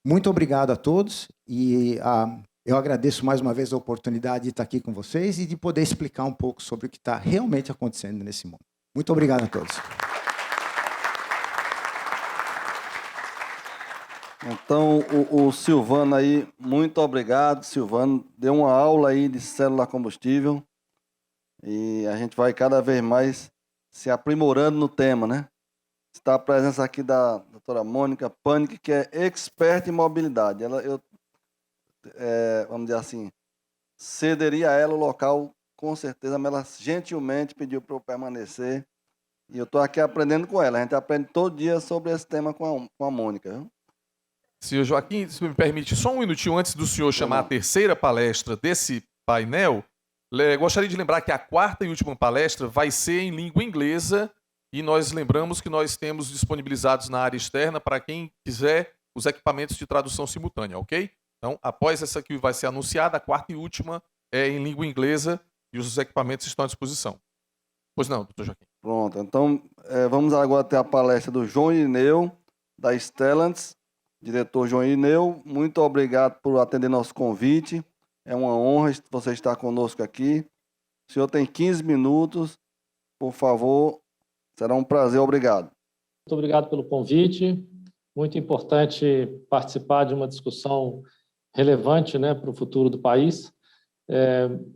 Muito obrigado a todos e eu agradeço mais uma vez a oportunidade de estar aqui com vocês e de poder explicar um pouco sobre o que está realmente acontecendo nesse mundo. Muito obrigado a todos. Então, o Silvano aí, muito obrigado, Silvano. Deu uma aula aí de célula combustível e a gente vai cada vez mais se aprimorando no tema, né? Está a presença aqui da doutora Mônica Panic, que é expert em mobilidade. Vamos dizer assim, cederia a ela o local, com certeza, mas ela gentilmente pediu para eu permanecer. E eu estou aqui aprendendo com ela. A gente aprende todo dia sobre esse tema com a Mônica. Viu? Senhor Joaquim, se me permite, só um minutinho antes do senhor chamar a terceira palestra desse painel, gostaria de lembrar que a quarta e última palestra vai ser em língua inglesa e nós lembramos que nós temos disponibilizados na área externa para quem quiser os equipamentos de tradução simultânea, ok? Então, após essa que vai ser anunciada, a quarta e última é em língua inglesa e os equipamentos estão à disposição. Pois não, doutor Joaquim. Pronto, então vamos agora ter a palestra do João Irineu, da Stellantis. Diretor João Irineu, muito obrigado por atender nosso convite. É uma honra você estar conosco aqui. O senhor tem 15 minutos, por favor, será um prazer, obrigado. Muito obrigado pelo convite. Muito importante participar de uma discussão relevante, né, para o futuro do país.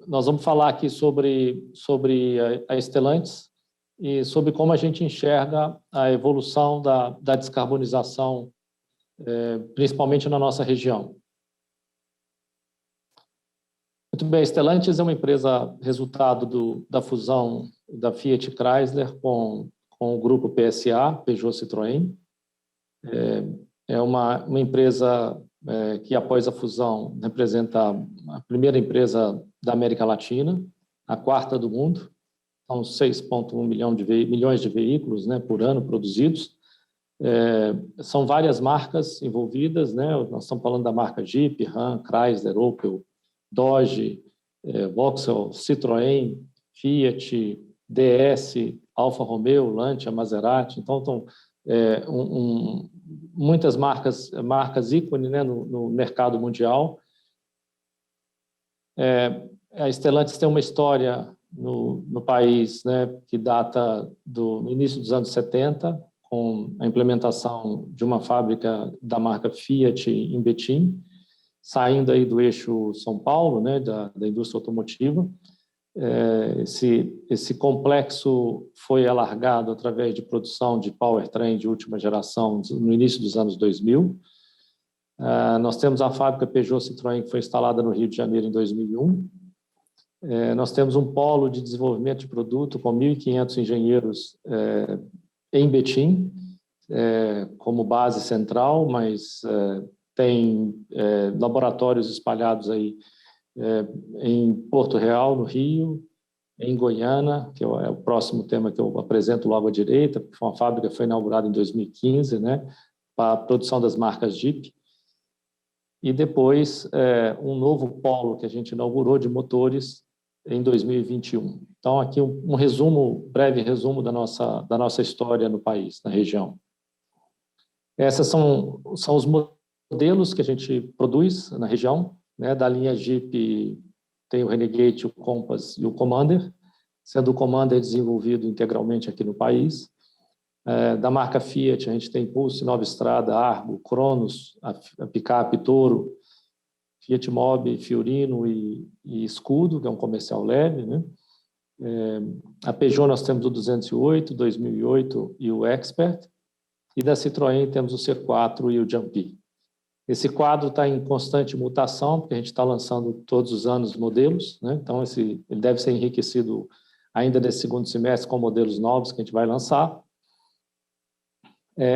Nós vamos falar aqui sobre a Stellantis e sobre como a gente enxerga a evolução da descarbonização, principalmente na nossa região. Muito bem, a Stellantis é uma empresa resultado da fusão da Fiat Chrysler com o grupo PSA, Peugeot Citroën. É uma empresa que, após a fusão, representa a primeira empresa da América Latina, a quarta do mundo. São 6,1 milhões de veículos, né, por ano produzidos. São várias marcas envolvidas, né? Nós estamos falando da marca Jeep, Ram, Chrysler, Opel, Dodge, Vauxhall, Citroën, Fiat, DS, Alfa Romeo, Lancia, Maserati. Então, muitas marcas ícone, né, no mercado mundial. A Stellantis tem uma história no país, né, que data do início dos anos 70, com a implementação de uma fábrica da marca Fiat em Betim, saindo aí do eixo São Paulo, né, da indústria automotiva. Esse complexo foi alargado através de produção de powertrain de última geração no início dos anos 2000. Nós temos a fábrica Peugeot Citroën, que foi instalada no Rio de Janeiro em 2001. Nós temos um polo de desenvolvimento de produto com 1.500 engenheiros em Betim, como base central, mas tem laboratórios espalhados aí em Porto Real, no Rio, em Goiânia, que é o próximo tema que eu apresento logo à direita, porque foi uma fábrica que foi inaugurada em 2015, né, para a produção das marcas Jeep. E depois um novo polo que a gente inaugurou de motores em 2021. Então, aqui breve resumo da nossa história no país, na região. Esses são os modelos que a gente produz na região, né? Da linha Jeep tem o Renegade, o Compass e o Commander, sendo o Commander desenvolvido integralmente aqui no país. Da marca Fiat, a gente tem Pulse, Nova Estrada, Argo, Cronos, a picape Toro, Fiat Mobi, Fiorino e Scudo, que é um comercial leve, né? A Peugeot nós temos o 208, 2008 e o Expert, e da Citroën temos o C4 e o Jumpy. Esse quadro está em constante mutação, porque a gente está lançando todos os anos modelos, né? Então ele deve ser enriquecido ainda nesse segundo semestre com modelos novos que a gente vai lançar.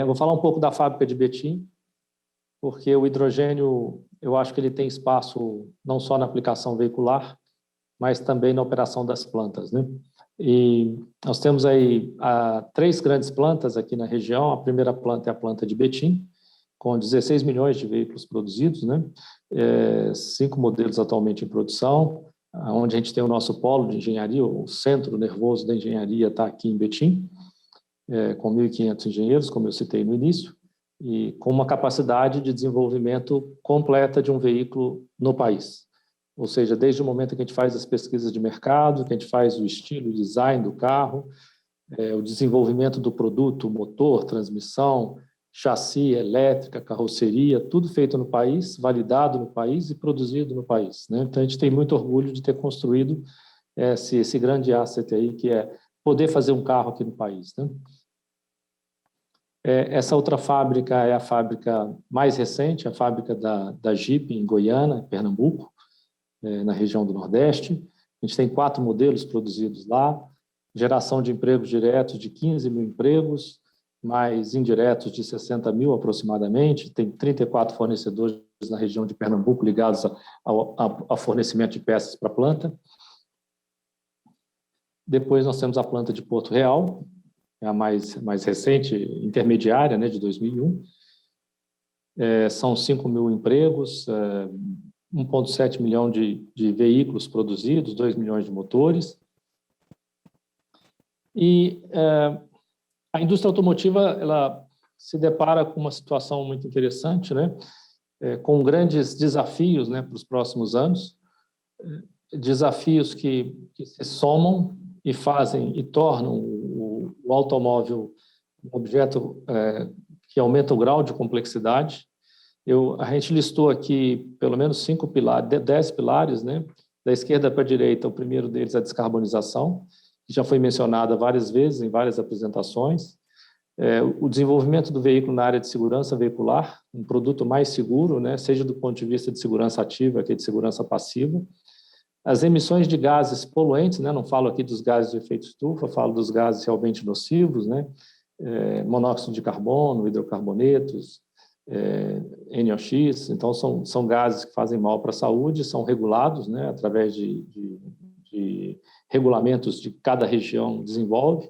Vou falar um pouco da fábrica de Betim, porque o hidrogênio, eu acho que ele tem espaço não só na aplicação veicular, mas também na operação das plantas, né? E nós temos aí 3 grandes plantas aqui na região. A primeira planta é a planta de Betim, com 16 milhões de veículos produzidos, né? 5 modelos atualmente em produção. onde a gente tem o nosso polo de engenharia, o centro nervoso da engenharia está aqui em Betim, com 1.500 engenheiros, como eu citei no início, e com uma capacidade de desenvolvimento completa de um veículo no país. Ou seja, desde o momento que a gente faz as pesquisas de mercado, que a gente faz o estilo, o design do carro, o desenvolvimento do produto, motor, transmissão, chassi, elétrica, carroceria, tudo feito no país, validado no país e produzido no país, né? Então, a gente tem muito orgulho de ter construído esse grande asset aí, que é poder fazer um carro aqui no país, né? Essa outra fábrica é a fábrica mais recente, a fábrica da Jeep, em Goiânia, Pernambuco, na região do Nordeste. A gente tem 4 modelos produzidos lá, geração de empregos diretos de 15 mil empregos, mais indiretos de 60 mil aproximadamente. Tem 34 fornecedores na região de Pernambuco ligados ao fornecimento de peças para a planta. Depois nós temos a planta de Porto Real, é a mais recente, intermediária, né, de 2001. São 5 mil empregos, 1,7 milhão de veículos produzidos, 2 milhões de motores. E a indústria automotiva, ela se depara com uma situação muito interessante, né? Com grandes desafios, né, para os próximos anos, desafios que se somam e fazem e tornam o automóvel um objeto que aumenta o grau de complexidade. A gente listou aqui pelo menos 5 pilares, 10 pilares, né? Da esquerda para a direita, o primeiro deles é a descarbonização, que já foi mencionada várias vezes em várias apresentações. O desenvolvimento do veículo na área de segurança veicular, um produto mais seguro, né? Seja do ponto de vista de segurança ativa, que é de segurança passiva. As emissões de gases poluentes, né? Não falo aqui dos gases de efeito estufa, falo dos gases realmente nocivos, né? Monóxido de carbono, hidrocarbonetos, NOx. Então, são gases que fazem mal para a saúde, são regulados, né? Através de regulamentos de cada região desenvolve.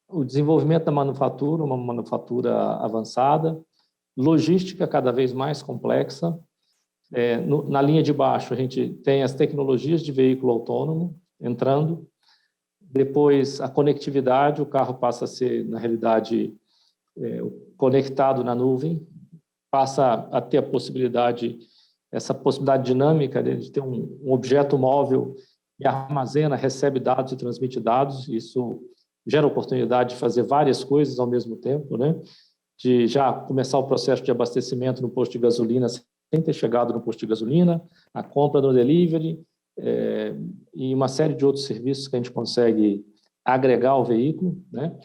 O desenvolvimento da manufatura, uma manufatura avançada, logística cada vez mais complexa. Na linha de baixo, a gente tem as tecnologias de veículo autônomo entrando. Depois, a conectividade, o carro passa a ser, na realidade, conectado na nuvem, passa a ter essa possibilidade dinâmica de ter um objeto móvel que armazena, recebe dados e transmite dados. Isso gera oportunidade de fazer várias coisas ao mesmo tempo, né? De já começar o processo de abastecimento no posto de gasolina sem ter chegado no posto de gasolina, a compra no delivery, e uma série de outros serviços que a gente consegue agregar ao veículo, né?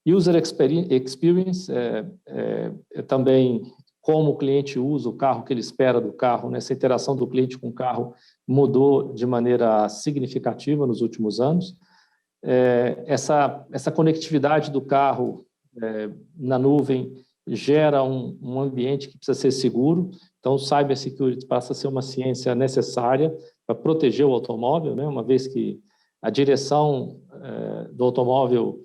User experience, também como o cliente usa o carro, o que ele espera do carro, né? Essa interação do cliente com o carro mudou de maneira significativa nos últimos anos. Essa conectividade do carro na nuvem gera um ambiente que precisa ser seguro. Então, o cybersecurity passa a ser uma ciência necessária para proteger o automóvel, né? Uma vez que a direção do automóvel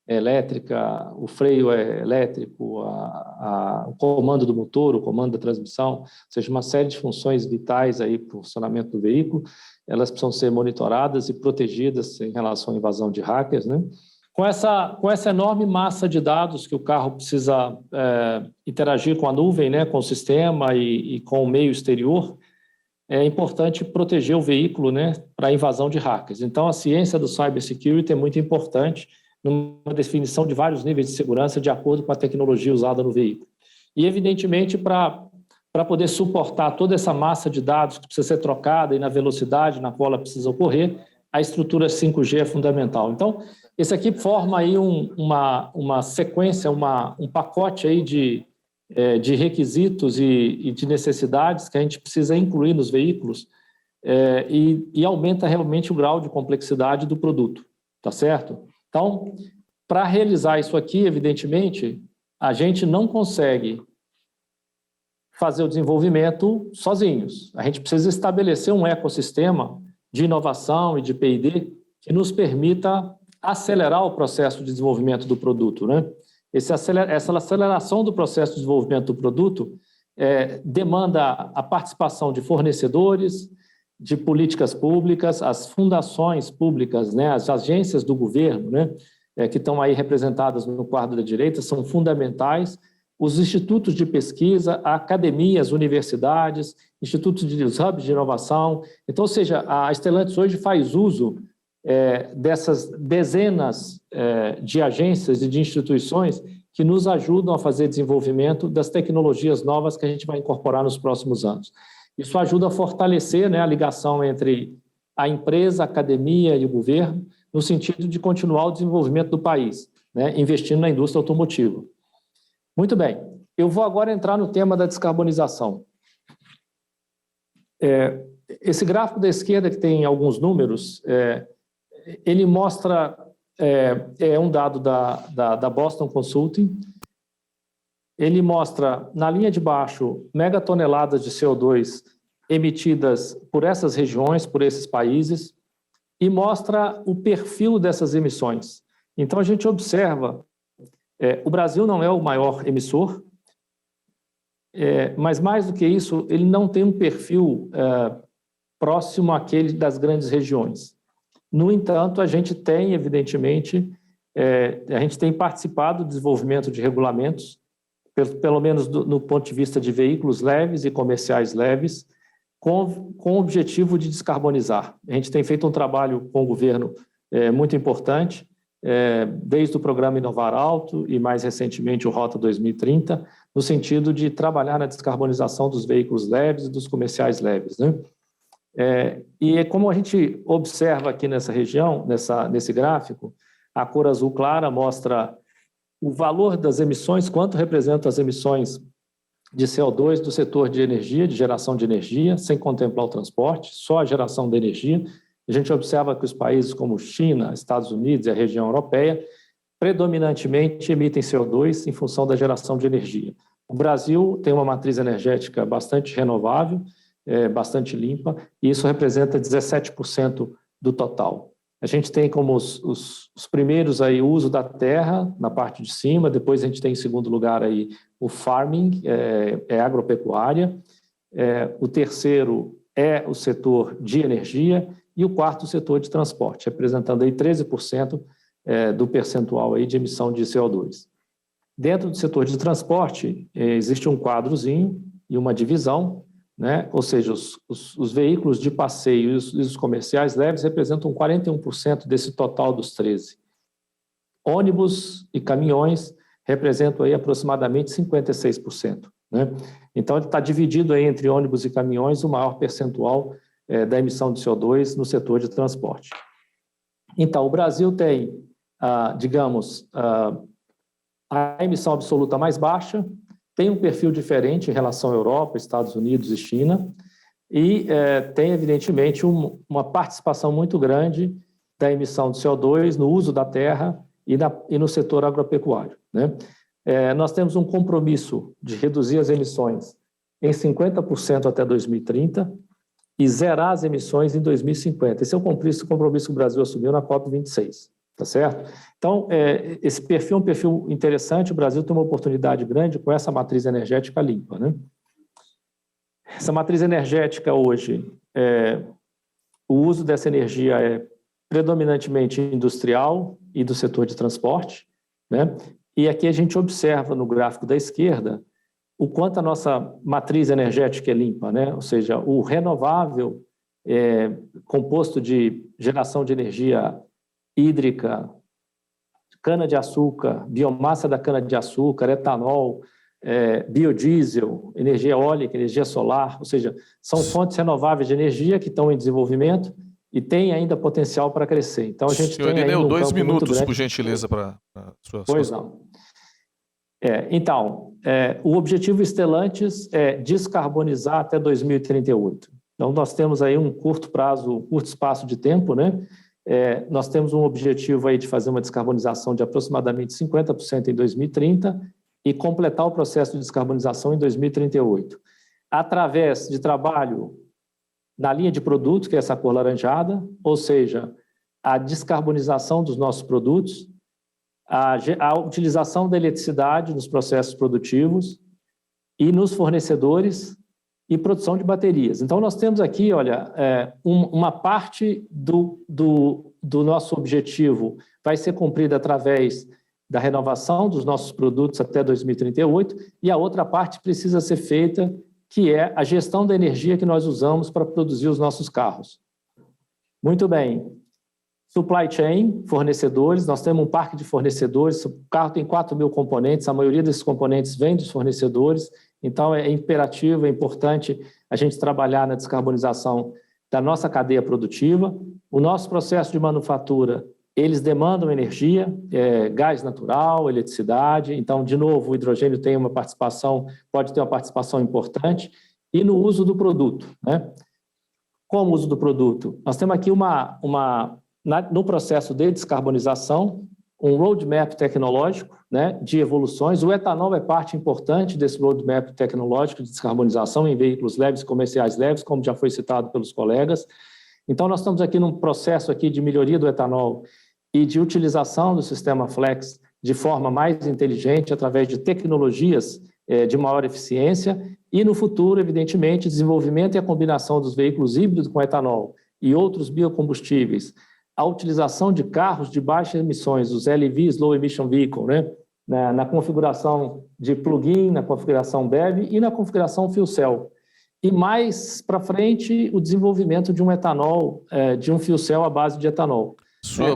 é elétrica, o freio é elétrico, o comando do motor, o comando da transmissão, ou seja, uma série de funções vitais aí para o funcionamento do veículo, elas precisam ser monitoradas e protegidas em relação à invasão de hackers, né? Com essa enorme massa de dados que o carro precisa interagir com a nuvem, né, com o sistema e com o meio exterior, é importante proteger o veículo, né, para a invasão de hackers. Então, a ciência do cybersecurity é muito importante numa definição de vários níveis de segurança de acordo com a tecnologia usada no veículo. E, evidentemente, para poder suportar toda essa massa de dados que precisa ser trocada e na velocidade na qual ela precisa ocorrer, a estrutura 5G é fundamental. Então, esse aqui forma aí uma sequência, um pacote aí de requisitos e de necessidades que a gente precisa incluir nos veículos e aumenta realmente o grau de complexidade do produto, tá certo? Então, para realizar isso aqui, evidentemente, a gente não consegue fazer o desenvolvimento sozinhos. A gente precisa estabelecer um ecossistema de inovação e de P&D que nos permita acelerar o processo de desenvolvimento do produto, né? Essa aceleração do processo de desenvolvimento do produto demanda a participação de fornecedores, de políticas públicas, as fundações públicas, né, as agências do governo, né, que estão aí representadas no quadro da direita, são fundamentais. Os institutos de pesquisa, a academia, as universidades, institutos de hubs de inovação. Então, ou seja, a Stellantis hoje faz uso dessas dezenas de agências e de instituições que nos ajudam a fazer desenvolvimento das tecnologias novas que a gente vai incorporar nos próximos anos. Isso ajuda a fortalecer, né, a ligação entre a empresa, a academia e o governo, no sentido de continuar o desenvolvimento do país, né, investindo na indústria automotiva. Muito bem, eu vou agora entrar no tema da descarbonização. Esse gráfico da esquerda, que tem alguns números, ele mostra, um dado da Boston Consulting, ele mostra, na linha de baixo, megatoneladas de CO2 emitidas por essas regiões, por esses países, e mostra o perfil dessas emissões. Então, a gente observa, o Brasil não é o maior emissor, mas, mais do que isso, ele não tem um perfil próximo àquele das grandes regiões. No entanto, a gente tem, evidentemente, a gente tem participado do desenvolvimento de regulamentos, pelo menos no ponto de vista de veículos leves e comerciais leves, com o objetivo de descarbonizar. A gente tem feito um trabalho com o governo muito importante, desde o programa Inovar Alto e, mais recentemente, o Rota 2030, no sentido de trabalhar na descarbonização dos veículos leves e dos comerciais leves, né? E como a gente observa aqui nessa região, nesse gráfico, a cor azul clara mostra o valor das emissões, quanto representam as emissões de CO2 do setor de energia, de geração de energia, sem contemplar o transporte, só a geração de energia. A gente observa que os países como China, Estados Unidos e a região europeia predominantemente emitem CO2 em função da geração de energia. O Brasil tem uma matriz energética bastante renovável, bastante limpa, e isso representa 17% do total. A gente tem como os primeiros aí o uso da terra na parte de cima, depois a gente tem em segundo lugar aí o farming, agropecuária, o terceiro é o setor de energia e o quarto o setor de transporte, representando aí 13% do percentual aí de emissão de CO2. Dentro do setor de transporte existe um quadrozinho e uma divisão, né? Ou seja, os veículos de passeio e os comerciais leves representam 41% desse total dos 13%. Ônibus e caminhões representam aí aproximadamente 56%. Né? Então, ele está dividido aí entre ônibus e caminhões o maior percentual da emissão de CO2 no setor de transporte. Então, o Brasil tem, digamos, a emissão absoluta mais baixa, tem um perfil diferente em relação à Europa, Estados Unidos e China, e tem, evidentemente, uma participação muito grande da emissão de CO2 no uso da terra e no setor agropecuário, né? Nós temos um compromisso de reduzir as emissões em 50% até 2030 e zerar as emissões em 2050. Esse é o compromisso que o Brasil assumiu na COP26. Tá certo? Então, esse perfil é um perfil interessante. O Brasil tem uma oportunidade grande com essa matriz energética limpa, né? Essa matriz energética hoje, o uso dessa energia é predominantemente industrial e do setor de transporte, né? E aqui a gente observa no gráfico da esquerda o quanto a nossa matriz energética é limpa, né? Ou seja, o renovável composto de geração de energia hídrica, cana-de-açúcar, biomassa da cana-de-açúcar, etanol, biodiesel, energia eólica, energia solar, ou seja, são fontes renováveis de energia que estão em desenvolvimento e têm ainda potencial para crescer. Então, a gente Senhor tem Irineu, aí 2 minutos, por gentileza, para a sua... Pois não. Então, o objetivo Stellantis é descarbonizar até 2038. Então, nós temos aí um curto espaço de tempo, né? Nós temos um objetivo aí de fazer uma descarbonização de aproximadamente 50% em 2030 e completar o processo de descarbonização em 2038, através de trabalho na linha de produtos, que é essa cor laranjada, ou seja, a descarbonização dos nossos produtos, a utilização da eletricidade nos processos produtivos e nos fornecedores, e produção de baterias. Então, nós temos aqui, olha, uma parte do nosso objetivo vai ser cumprida através da renovação dos nossos produtos até 2038, e a outra parte precisa ser feita, que é a gestão da energia que nós usamos para produzir os nossos carros. Muito bem. Supply chain, fornecedores, nós temos um parque de fornecedores, o carro tem 4.000 componentes, a maioria desses componentes vem dos fornecedores, então é imperativo, é importante a gente trabalhar na descarbonização da nossa cadeia produtiva. O nosso processo de manufatura, eles demandam energia, gás natural, eletricidade, então, de novo, o hidrogênio tem uma participação, pode ter uma participação importante, e no uso do produto, né? Como uso do produto? Nós temos aqui no processo de descarbonização, um roadmap tecnológico, né, de evoluções. O etanol é parte importante desse roadmap tecnológico de descarbonização em veículos leves, comerciais leves, como já foi citado pelos colegas. Então, nós estamos aqui num processo aqui de melhoria do etanol e de utilização do sistema Flex de forma mais inteligente, através de tecnologias de maior eficiência, e no futuro, evidentemente, desenvolvimento e a combinação dos veículos híbridos com etanol e outros biocombustíveis, a utilização de carros de baixas emissões, os LEVs, Low Emission Vehicle, né? Na configuração de plug-in, na configuração BEV e na configuração fuel cell. E mais para frente, o desenvolvimento de um etanol, de um fuel cell à base de etanol,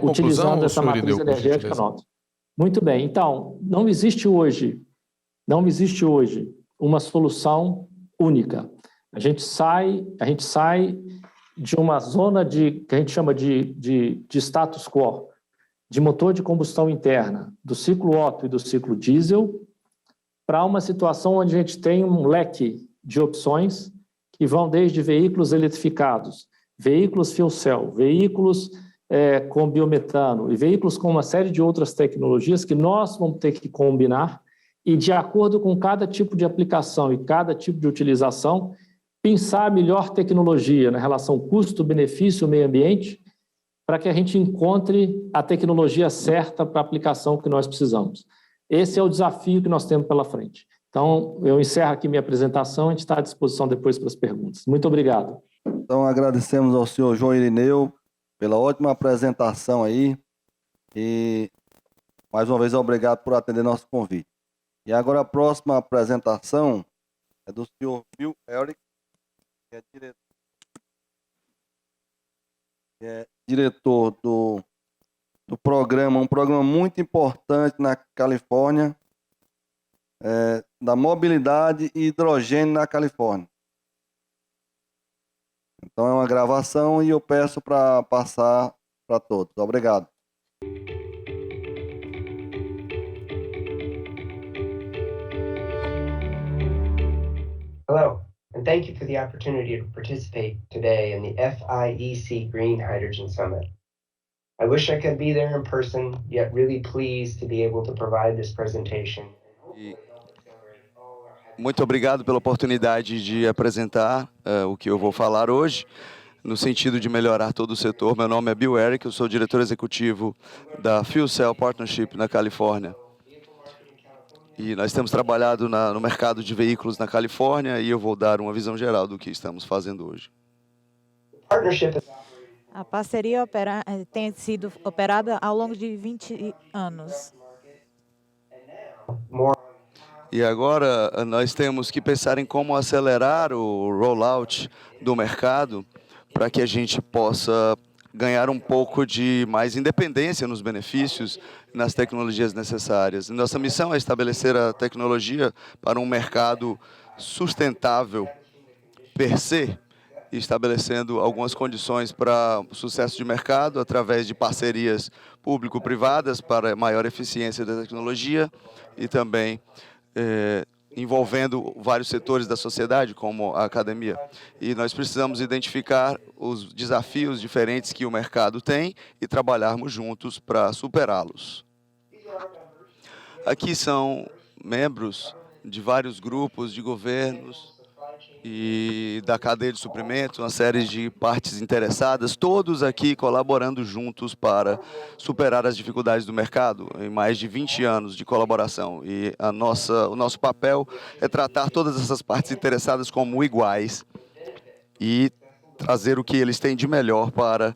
utilizando essa matriz energética nova. Muito bem. Então, não existe hoje uma solução única. A gente sai de uma zona que a gente chama de status quo, de motor de combustão interna, do ciclo Otto e do ciclo diesel, para uma situação onde a gente tem um leque de opções que vão desde veículos eletrificados, veículos fuel cell, veículos com biometano e veículos com uma série de outras tecnologias que nós vamos ter que combinar e, de acordo com cada tipo de aplicação e cada tipo de utilização, pensar a melhor tecnologia na relação custo-benefício meio ambiente para que a gente encontre a tecnologia certa para a aplicação que nós precisamos. Esse é o desafio que nós temos pela frente. Então, eu encerro aqui minha apresentação e a gente está à disposição depois para as perguntas. Muito obrigado. Então, agradecemos ao senhor João Irineu pela ótima apresentação aí e, mais uma vez, obrigado por atender nosso convite. E agora a próxima apresentação é do senhor Bill Eric, que é diretor do programa, um programa muito importante na Califórnia, da mobilidade e hidrogênio na Califórnia. Então é uma gravação e eu peço para passar para todos. Obrigado. Hello, and thank you for the opportunity to participate today in the FIEC Green Hydrogen Summit. I wish I could be there in person, yet really pleased to be able to provide this presentation. Muito obrigado pela oportunidade de apresentar o que eu vou falar hoje, no sentido de melhorar todo o setor. Meu nome é Bill Eric, eu sou diretor executivo da Fuel Cell Partnership na Califórnia. E nós temos trabalhado no mercado de veículos na Califórnia e eu vou dar uma visão geral do que estamos fazendo hoje. A parceria tem sido operada ao longo de 20 anos. E agora nós temos que pensar em como acelerar o rollout do mercado para que a gente possa ganhar um pouco de mais independência nos benefícios, nas tecnologias necessárias. Nossa missão é estabelecer a tecnologia para um mercado sustentável per se, estabelecendo algumas condições para o sucesso de mercado através de parcerias público-privadas para maior eficiência da tecnologia e também envolvendo vários setores da sociedade, como a academia. E nós precisamos identificar os desafios diferentes que o mercado tem e trabalharmos juntos para superá-los. Aqui são membros de vários grupos de governos e da cadeia de suprimentos, uma série de partes interessadas, todos aqui colaborando juntos para superar as dificuldades do mercado, em mais de 20 anos de colaboração. E o nosso papel é tratar todas essas partes interessadas como iguais e trazer o que eles têm de melhor para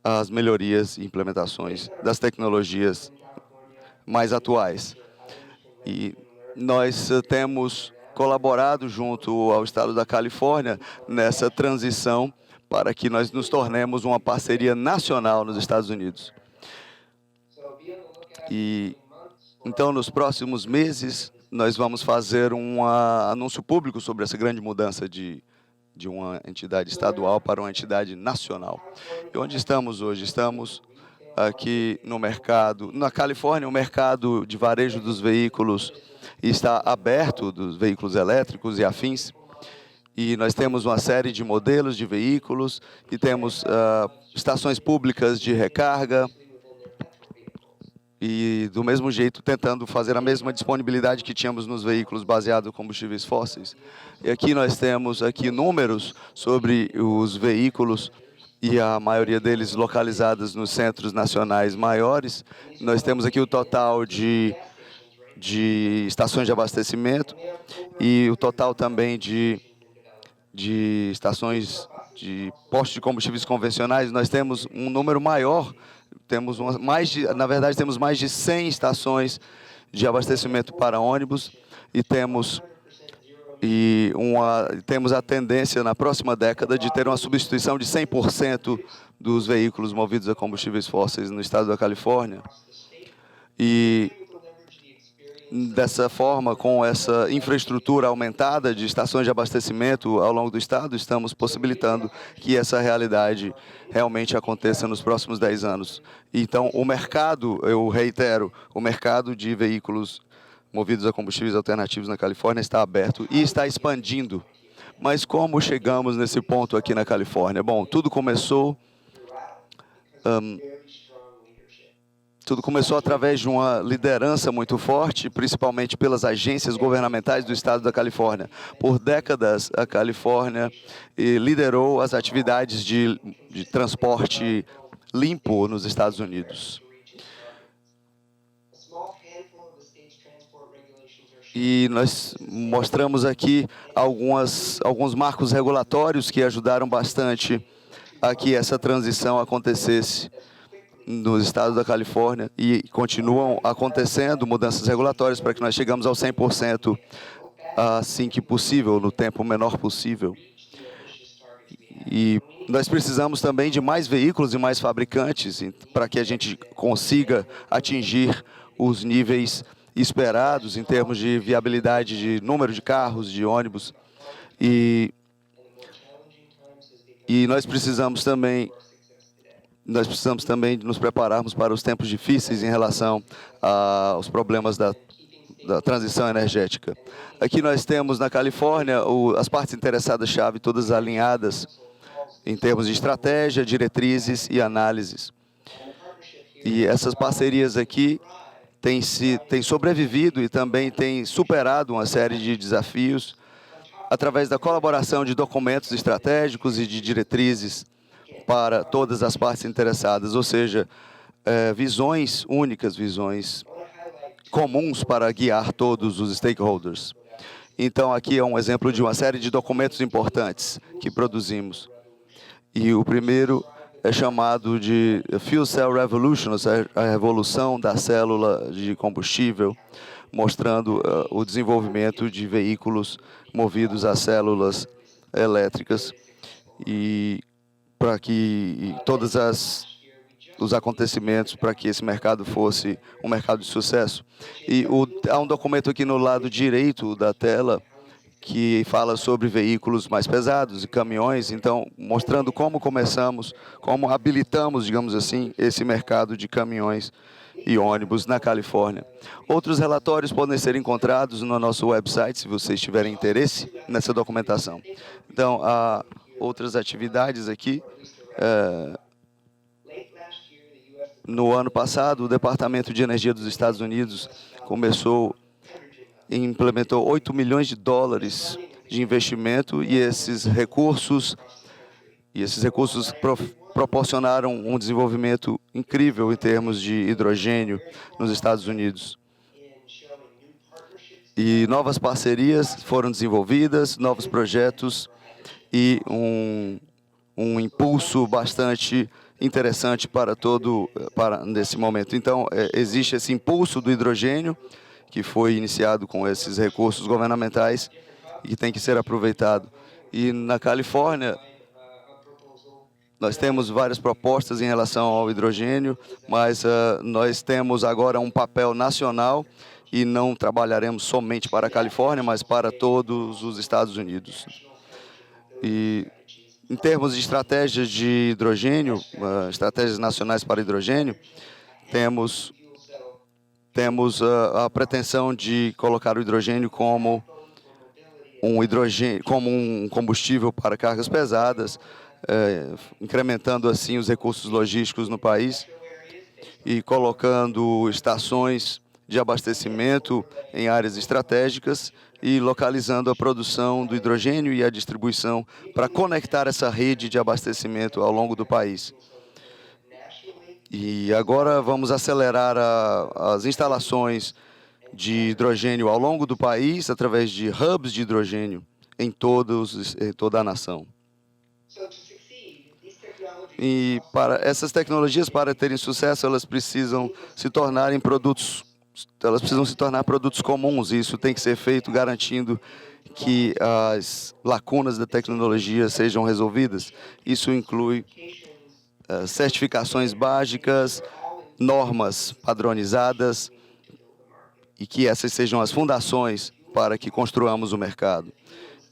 as melhorias e implementações das tecnologias mais atuais. E nós temos colaborado junto ao Estado da Califórnia nessa transição para que nós nos tornemos uma parceria nacional nos Estados Unidos. E então, nos próximos meses, nós vamos fazer um anúncio público sobre essa grande mudança de uma entidade estadual para uma entidade nacional. E onde estamos hoje? Estamos aqui no mercado, na Califórnia, o mercado de varejo dos veículos está aberto, dos veículos elétricos e afins, e nós temos uma série de modelos de veículos e temos estações públicas de recarga e, do mesmo jeito, tentando fazer a mesma disponibilidade que tínhamos nos veículos baseados em combustíveis fósseis. E aqui nós temos números sobre os veículos e a maioria deles localizados nos centros nacionais maiores. Nós temos aqui o total de estações de abastecimento e o total também de estações de postos de combustíveis convencionais. Nós temos um número maior, na verdade temos mais de 100 estações de abastecimento para ônibus e temos a tendência na próxima década de ter uma substituição de 100% dos veículos movidos a combustíveis fósseis no estado da Califórnia. E dessa forma, com essa infraestrutura aumentada de estações de abastecimento ao longo do estado, estamos possibilitando que essa realidade realmente aconteça nos próximos 10 anos. Então, o mercado, eu reitero, o mercado de veículos movidos a combustíveis alternativos na Califórnia está aberto e está expandindo. Mas como chegamos nesse ponto aqui na Califórnia? Bom, tudo começou através de uma liderança muito forte, principalmente pelas agências governamentais do estado da Califórnia. Por décadas, a Califórnia liderou as atividades de transporte limpo nos Estados Unidos. E nós mostramos aqui alguns marcos regulatórios que ajudaram bastante a que essa transição acontecesse nos estados da Califórnia e continuam acontecendo mudanças regulatórias para que nós chegamos ao 100% assim que possível, no tempo menor possível. E nós precisamos também de mais veículos e mais fabricantes para que a gente consiga atingir os níveis esperados em termos de viabilidade de número de carros, de ônibus. E nós precisamos também nos prepararmos para os tempos difíceis em relação aos problemas da transição energética. Aqui nós temos na Califórnia as partes interessadas-chave todas alinhadas em termos de estratégia, diretrizes e análises. E essas parcerias aqui têm sobrevivido e também têm superado uma série de desafios através da colaboração de documentos estratégicos e de diretrizes para todas as partes interessadas, ou seja, visões únicas, visões comuns para guiar todos os stakeholders. Então, aqui é um exemplo de uma série de documentos importantes que produzimos. E o primeiro é chamado de Fuel Cell Revolution, ou seja, a revolução da célula de combustível, mostrando o desenvolvimento de veículos movidos a células elétricas e para que todos os acontecimentos para que esse mercado fosse um mercado de sucesso. E há um documento aqui no lado direito da tela que fala sobre veículos mais pesados e caminhões, então mostrando como começamos, como habilitamos, digamos assim, esse mercado de caminhões e ônibus na Califórnia. Outros relatórios podem ser encontrados no nosso website, se vocês tiverem interesse nessa documentação. Então, há outras atividades aqui. No ano passado, o Departamento de Energia dos Estados Unidos implementou $8 milhões de investimento e esses recursos proporcionaram um desenvolvimento incrível em termos de hidrogênio nos Estados Unidos. E novas parcerias foram desenvolvidas, novos projetos e um impulso bastante interessante para nesse momento. Então, existe esse impulso do hidrogênio, que foi iniciado com esses recursos governamentais e que tem que ser aproveitado. E na Califórnia, nós temos várias propostas em relação ao hidrogênio, mas nós temos agora um papel nacional e não trabalharemos somente para a Califórnia, mas para todos os Estados Unidos. E em termos de estratégias de hidrogênio, estratégias nacionais para hidrogênio, temos a pretensão de colocar o hidrogênio como um combustível para cargas pesadas, incrementando assim os recursos logísticos no país e colocando estações de abastecimento em áreas estratégicas e localizando a produção do hidrogênio e a distribuição para conectar essa rede de abastecimento ao longo do país. E agora vamos acelerar as instalações de hidrogênio ao longo do país através de hubs de hidrogênio em toda a nação. E para essas tecnologias, para terem sucesso, elas precisam se tornar produtos comuns, e isso tem que ser feito garantindo que as lacunas da tecnologia sejam resolvidas. Isso inclui certificações básicas, normas padronizadas, e que essas sejam as fundações para que construamos o mercado.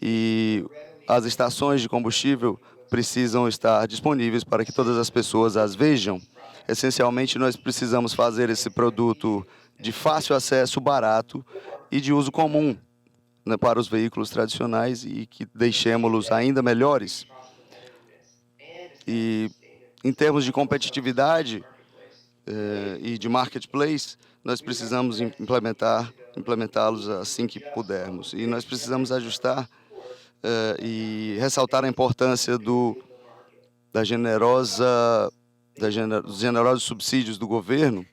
E as estações de combustível precisam estar disponíveis para que todas as pessoas as vejam. Essencialmente, nós precisamos fazer esse produto de fácil acesso, barato e de uso comum, né, para os veículos tradicionais, e que deixemos-los ainda melhores. E em termos de competitividade e de marketplace, nós precisamos implementá-los assim que pudermos. E nós precisamos ajustar e ressaltar a importância dos generosos subsídios do governo,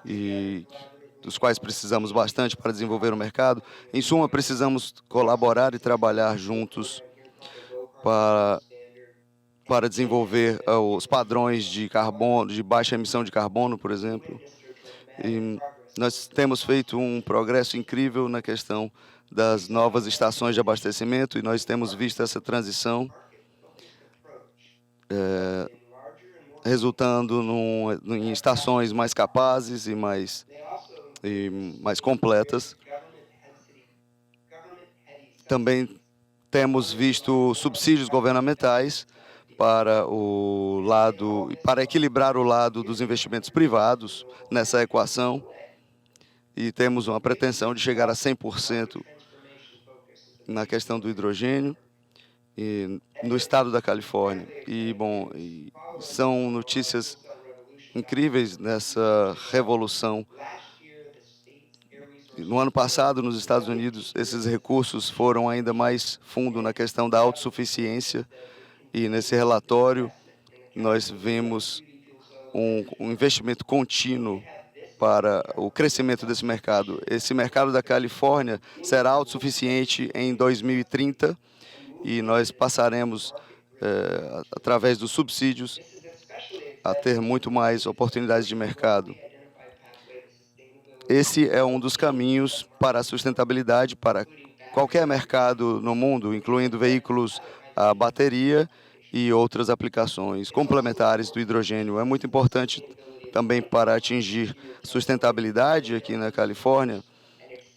e dos quais precisamos bastante para desenvolver o mercado. Em suma, precisamos colaborar e trabalhar juntos para desenvolver os padrões de carbono, de baixa emissão de carbono, por exemplo. E nós temos feito um progresso incrível na questão das novas estações de abastecimento, e nós temos visto essa transição resultando em estações mais capazes e mais completas. Também temos visto subsídios governamentais para equilibrar o lado dos investimentos privados nessa equação, e temos uma pretensão de chegar a 100% na questão do hidrogênio no estado da Califórnia. E são notícias incríveis nessa revolução. No ano passado, nos Estados Unidos, esses recursos foram ainda mais fundo na questão da autossuficiência, e nesse relatório nós vemos um investimento contínuo para o crescimento desse mercado. Esse mercado da Califórnia será autossuficiente em 2030, e nós passaremos, através dos subsídios, a ter muito mais oportunidades de mercado. Esse é um dos caminhos para a sustentabilidade para qualquer mercado no mundo, incluindo veículos a bateria e outras aplicações complementares do hidrogênio. É muito importante também para atingir sustentabilidade aqui na Califórnia,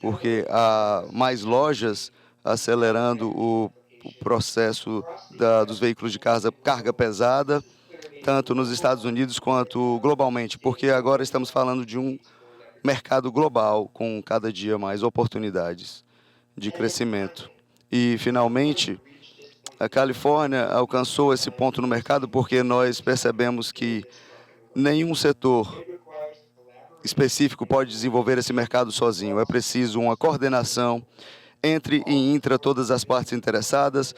porque há mais lojas acelerando o processo dos veículos de carga pesada, tanto nos Estados Unidos quanto globalmente, porque agora estamos falando de um mercado global com cada dia mais oportunidades de crescimento. E, finalmente, a Califórnia alcançou esse ponto no mercado porque nós percebemos que nenhum setor específico pode desenvolver esse mercado sozinho. É preciso uma coordenação entre e intra todas as partes interessadas,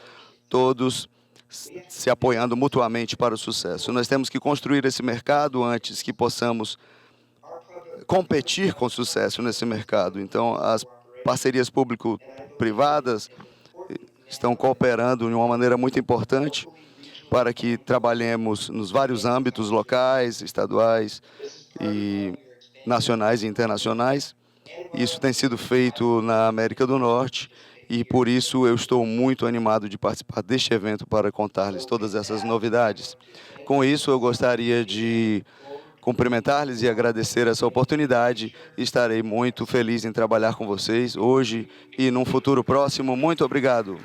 todos se apoiando mutuamente para o sucesso. Nós temos que construir esse mercado antes que possamos competir com sucesso nesse mercado. Então, as parcerias público-privadas estão cooperando de uma maneira muito importante para que trabalhemos nos vários âmbitos locais, estaduais e nacionais e internacionais. Isso tem sido feito na América do Norte e, por isso, eu estou muito animado de participar deste evento para contar-lhes todas essas novidades. Com isso, eu gostaria de cumprimentar-lhes e agradecer essa oportunidade. Estarei muito feliz em trabalhar com vocês hoje e num futuro próximo. Muito obrigado.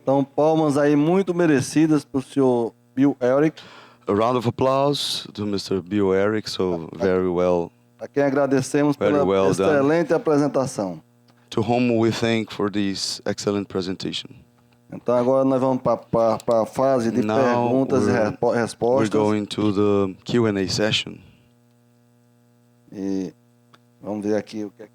Então, palmas aí muito merecidas para o senhor Bill Eric. A round of applause to Mr. Bill Eric, so very well. A quem agradecemos pela well excelente apresentação. To whom we thank for this excellent presentation. Então agora nós vamos para a fase de Now perguntas e we're respostas. going to the Q&A session. E vamos ver aqui o que é.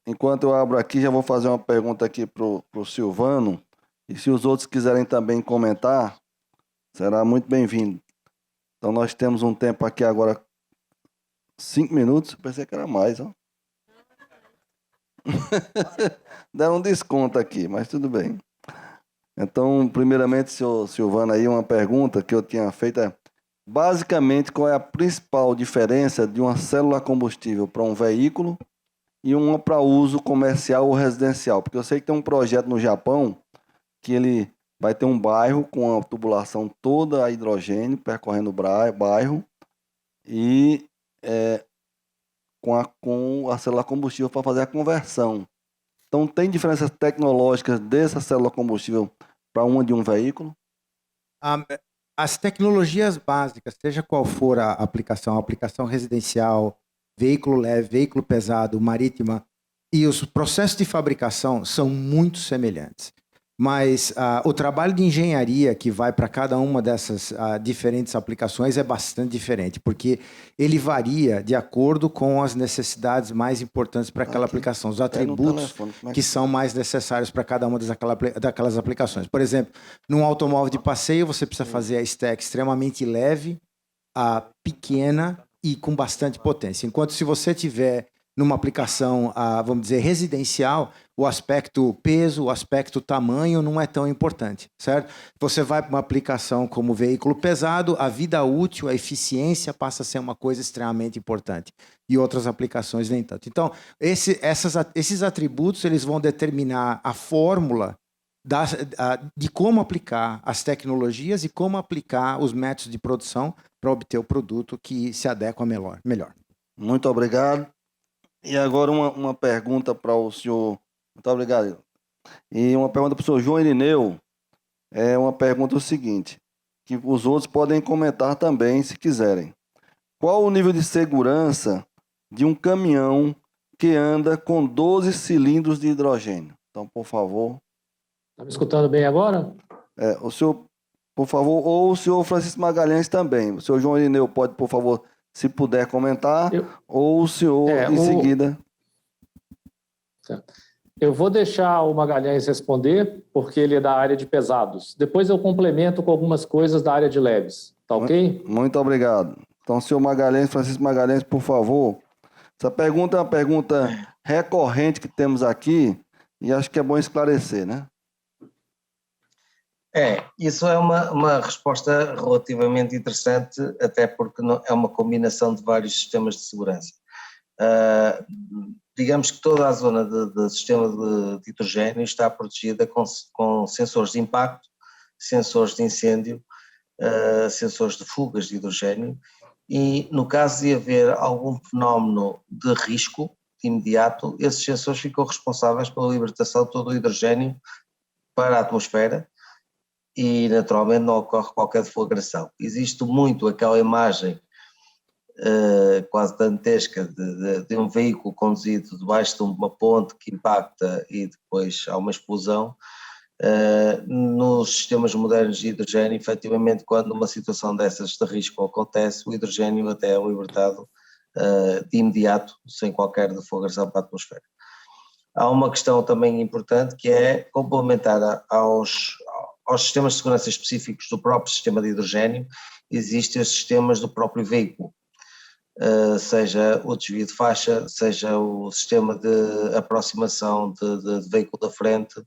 Enquanto eu abro aqui, já vou fazer uma pergunta aqui para o Silvano. E se os outros quiserem também comentar, será muito bem-vindo. Então nós temos um tempo aqui agora, 5 minutos. Eu pensei que era mais, ó. Deram um desconto aqui, mas tudo bem. Então, primeiramente, senhor Silvano, aí uma pergunta que eu tinha feito é: basicamente, qual é a principal diferença de uma célula combustível para um veículo e uma para uso comercial ou residencial? Porque eu sei que tem um projeto no Japão que ele vai ter um bairro com a tubulação toda a hidrogênio percorrendo o bairro e com a célula combustível para fazer a conversão. Então, tem diferenças tecnológicas dessa célula combustível para uma de um veículo? As tecnologias básicas, seja qual for a aplicação residencial, veículo leve, veículo pesado, marítima, e os processos de fabricação são muito semelhantes. Mas o trabalho de engenharia que vai para cada uma dessas diferentes aplicações é bastante diferente, porque ele varia de acordo com as necessidades mais importantes para aquela aplicação, os atributos que são mais necessários para cada uma daquelas aplicações. Por exemplo, num automóvel de passeio, você precisa fazer a stack extremamente leve, pequena e com bastante potência. Enquanto se você tiver numa aplicação, vamos dizer, residencial, o aspecto peso, o aspecto tamanho não é tão importante, certo? Você vai para uma aplicação como veículo pesado, a vida útil, a eficiência passa a ser uma coisa extremamente importante. E outras aplicações nem tanto. Então, esses atributos eles vão determinar a fórmula de como aplicar as tecnologias e como aplicar os métodos de produção para obter o produto que se adequa melhor. Muito obrigado. E agora uma pergunta para o senhor. Muito obrigado. E uma pergunta para o senhor João Irineu. É uma pergunta o seguinte, que os outros podem comentar também, se quiserem. Qual o nível de segurança de um caminhão que anda com 12 cilindros de hidrogênio? Então, por favor. Está me escutando bem agora? O senhor, por favor, ou o senhor Francisco Magalhães também. O senhor João Irineu pode, por favor, se puder comentar, ou o senhor em seguida. Certo. Eu vou deixar o Magalhães responder, porque ele é da área de pesados. Depois eu complemento com algumas coisas da área de leves. Tá ok? Muito obrigado. Então, senhor Magalhães, Francisco Magalhães, por favor. Essa pergunta é uma pergunta recorrente que temos aqui e acho que é bom esclarecer, né? Isso é uma resposta relativamente interessante, até porque é uma combinação de vários sistemas de segurança. Digamos que toda a zona de sistema de hidrogênio está protegida com sensores de impacto, sensores de incêndio, sensores de fugas de hidrogênio, e no caso de haver algum fenómeno de risco imediato, esses sensores ficam responsáveis pela libertação de todo o hidrogênio para a atmosfera e naturalmente não ocorre qualquer deflagração. Existe muito aquela imagem quase dantesca de um veículo conduzido debaixo de uma ponte que impacta e depois há uma explosão. Nos sistemas modernos de hidrogênio, efetivamente, quando uma situação dessas de risco acontece, o hidrogênio até é libertado de imediato, sem qualquer deflagração para a atmosfera. há uma questão também importante que é complementar aos sistemas de segurança específicos do próprio sistema de hidrogênio, existem os sistemas do próprio veículo, seja o desvio de faixa, seja o sistema de aproximação de veículo da frente,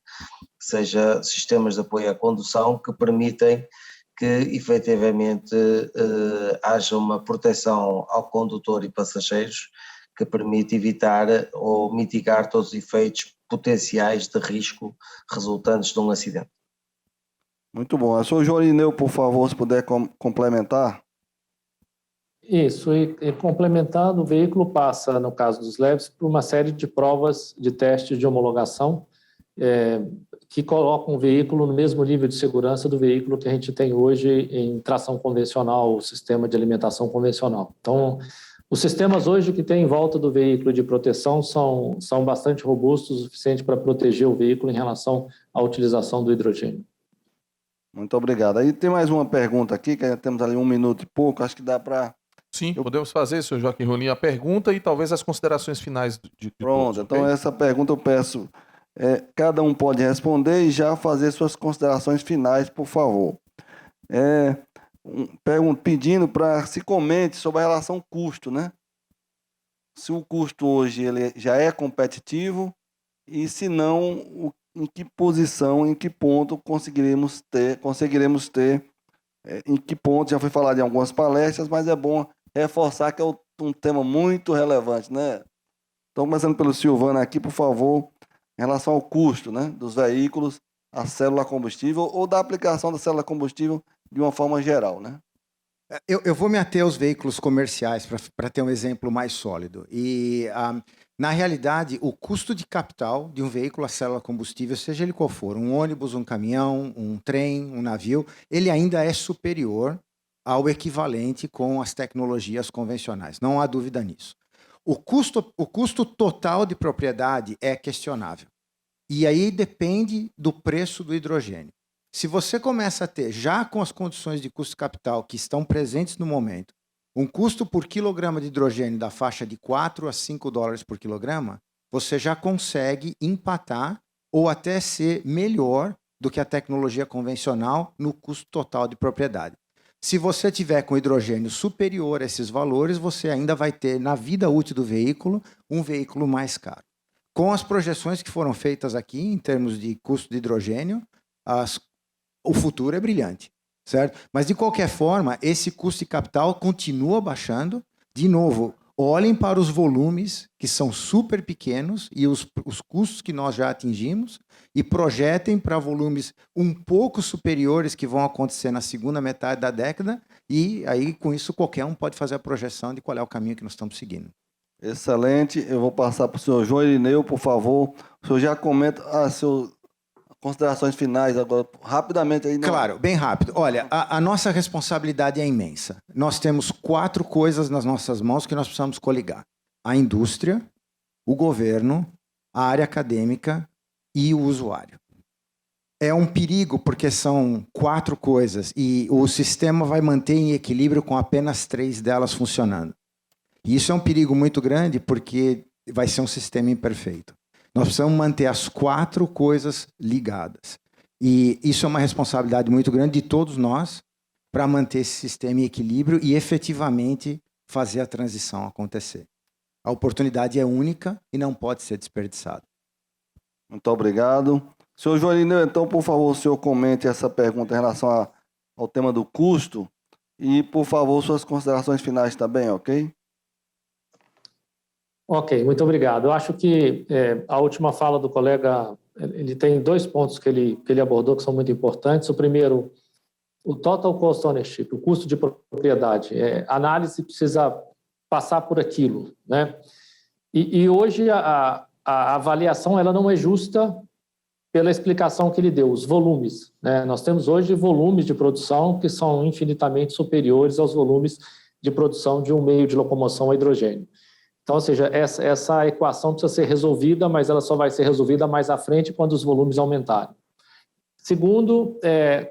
seja sistemas de apoio à condução que permitem que efetivamente haja uma proteção ao condutor e passageiros que permite evitar ou mitigar todos os efeitos potenciais de risco resultantes de um acidente. Muito bom. Sr. Jorineu, por favor, se puder complementar. Isso, e complementando, o veículo passa, no caso dos leves, por uma série de provas de testes de homologação que colocam o veículo no mesmo nível de segurança do veículo que a gente tem hoje em tração convencional, o sistema de alimentação convencional. Então, os sistemas hoje que tem em volta do veículo de proteção são bastante robustos, o suficiente para proteger o veículo em relação à utilização do hidrogênio. Muito obrigado. Aí tem mais uma pergunta aqui, que temos ali 1 minuto e pouco, acho que dá para... Sim, podemos fazer, senhor Joaquim Rolim, a pergunta e talvez as considerações finais de Pronto, todos, então okay? essa pergunta eu peço, cada um pode responder e já fazer suas considerações finais, por favor. Pedindo para se comente sobre a relação custo, né? Se o custo hoje ele já é competitivo e se não, em que posição, em que ponto conseguiremos ter, em que ponto, já foi falado em algumas palestras, mas é bom reforçar que é um tema muito relevante, né? Então, começando pelo Silvano aqui, por favor, em relação ao custo, né, dos veículos, a célula combustível ou da aplicação da célula combustível de uma forma geral, né? Eu vou me ater aos veículos comerciais para ter um exemplo mais sólido. E, na realidade, o custo de capital de um veículo a célula combustível, seja ele qual for, um ônibus, um caminhão, um trem, um navio, ele ainda é superior ao equivalente com as tecnologias convencionais. Não há dúvida nisso. O custo total de propriedade é questionável. E aí depende do preço do hidrogênio. Se você começa a ter, já com as condições de custo de capital que estão presentes no momento, um custo por quilograma de hidrogênio da faixa de 4 a 5 dólares por quilograma, você já consegue empatar ou até ser melhor do que a tecnologia convencional no custo total de propriedade. Se você tiver com hidrogênio superior a esses valores, você ainda vai ter, na vida útil do veículo, um veículo mais caro. Com as projeções que foram feitas aqui, em termos de custo de hidrogênio, o futuro é brilhante, certo? Mas, de qualquer forma, esse custo de capital continua baixando. De novo, olhem para os volumes, que são super pequenos, e os custos que nós já atingimos, e projetem para volumes um pouco superiores que vão acontecer na segunda metade da década, e aí, com isso, qualquer um pode fazer a projeção de qual é o caminho que nós estamos seguindo. Excelente. Eu vou passar para o senhor Jorineu, por favor. O senhor já comenta suas considerações finais agora, rapidamente. Aí, Claro, bem rápido. Olha, a nossa responsabilidade é imensa. Nós temos 4 coisas nas nossas mãos que nós precisamos coligar: a indústria, o governo, a área acadêmica e o usuário. É um perigo porque são 4 coisas e o sistema vai manter em equilíbrio com apenas 3 delas funcionando. E isso é um perigo muito grande porque vai ser um sistema imperfeito. Nós precisamos manter as 4 coisas ligadas. E isso é uma responsabilidade muito grande de todos nós para manter esse sistema em equilíbrio e efetivamente fazer a transição acontecer. A oportunidade é única e não pode ser desperdiçada. Muito obrigado. Senhor Jorineu, então, por favor, o senhor comente essa pergunta em relação ao tema do custo e, por favor, suas considerações finais também, ok? Ok, muito obrigado. Eu acho que a última fala do colega, ele tem 2 pontos que ele abordou que são muito importantes. O primeiro, o total cost ownership, o custo de propriedade. A análise precisa passar por aquilo, né? E hoje a avaliação ela não é justa pela explicação que ele deu, os volumes, né? Nós temos hoje volumes de produção que são infinitamente superiores aos volumes de produção de um meio de locomoção a hidrogênio. Então, ou seja, essa equação precisa ser resolvida, mas ela só vai ser resolvida mais à frente quando os volumes aumentarem. Segundo,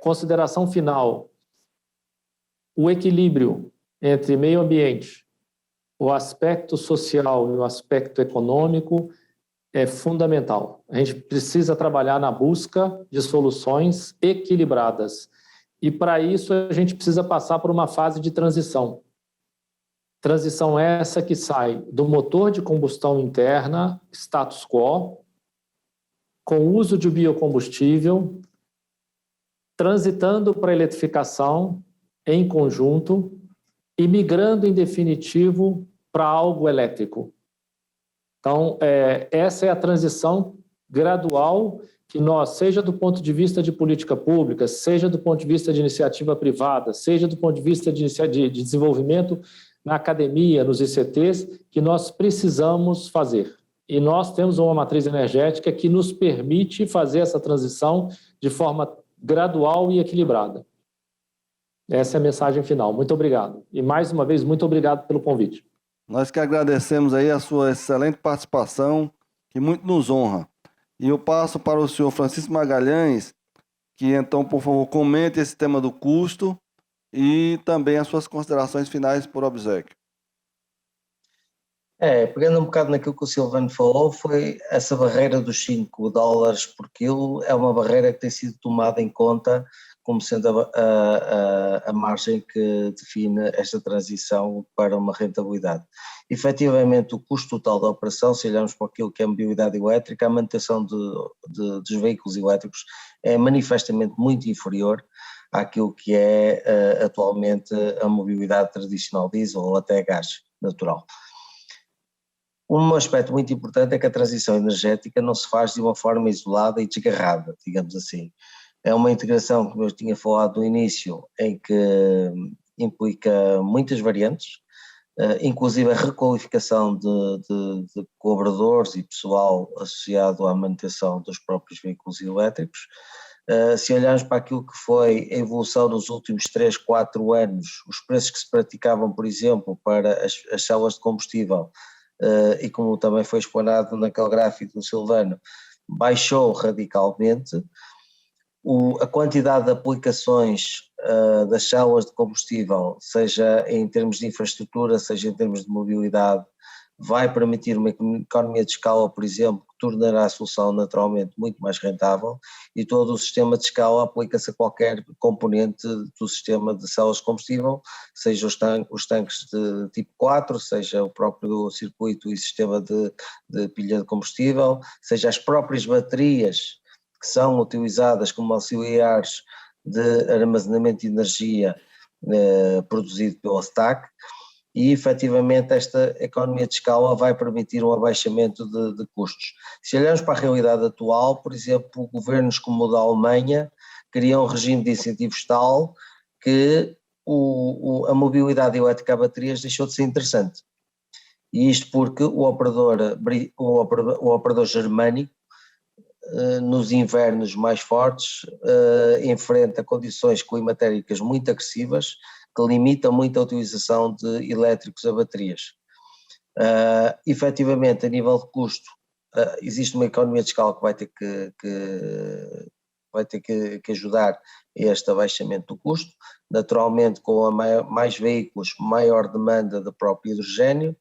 consideração final, o equilíbrio entre meio ambiente, o aspecto social e o aspecto econômico é fundamental. A gente precisa trabalhar na busca de soluções equilibradas. E, para isso, a gente precisa passar por uma fase de transição. Transição essa que sai do motor de combustão interna, status quo, com o uso de biocombustível, transitando para a eletrificação em conjunto e migrando, em definitivo, para algo elétrico. Então, essa é a transição gradual que nós, seja do ponto de vista de política pública, seja do ponto de vista de iniciativa privada, seja do ponto de vista de desenvolvimento na academia, nos ICTs, que nós precisamos fazer. E nós temos uma matriz energética que nos permite fazer essa transição de forma gradual e equilibrada. Essa é a mensagem final. Muito obrigado. E, mais uma vez, muito obrigado pelo convite. Nós que agradecemos aí a sua excelente participação, que muito nos honra. E eu passo para o senhor Francisco Magalhães, que então, por favor, comente esse tema do custo e também as suas considerações finais por obséquio. Pegando um bocado naquilo que o Silvano falou, foi essa barreira dos $5 por quilo, é uma barreira que tem sido tomada em conta como sendo a margem que define esta transição para uma rentabilidade. Efetivamente, o custo total da operação, se olharmos para aquilo que é a mobilidade elétrica, a manutenção dos veículos elétricos é manifestamente muito inferior àquilo que é atualmente a mobilidade tradicional diesel ou até gás natural. Um aspecto muito importante é que a transição energética não se faz de uma forma isolada e desgarrada, digamos assim. É uma integração, como eu tinha falado no início, em que implica muitas variantes, inclusive a requalificação de colaboradores e pessoal associado à manutenção dos próprios veículos elétricos. Se olharmos para aquilo que foi a evolução nos últimos 3, 4 anos, os preços que se praticavam, por exemplo, para as células de combustível, e como também foi explanado naquele gráfico do Silvano, baixou radicalmente. A quantidade de aplicações das células de combustível, seja em termos de infraestrutura, seja em termos de mobilidade, vai permitir uma economia de escala, por exemplo, que tornará a solução naturalmente muito mais rentável, e todo o sistema de escala aplica-se a qualquer componente do sistema de células de combustível, seja os tanques de tipo 4, seja o próprio circuito e sistema de pilha de combustível, seja as próprias baterias que são utilizadas como auxiliares de armazenamento de energia produzido pela STAC, e efetivamente esta economia de escala vai permitir um abaixamento de custos. Se olharmos para a realidade atual, por exemplo, governos como o da Alemanha criam um regime de incentivos tal que a mobilidade elétrica a baterias deixou de ser interessante. E isto porque o operador germânico, nos invernos mais fortes, enfrenta condições climatéricas muito agressivas que limitam muito a utilização de elétricos a baterias. Efetivamente, a nível de custo, existe uma economia de escala que vai ter que ajudar a este abaixamento do custo. Naturalmente, com mais veículos, maior demanda do próprio hidrogênio,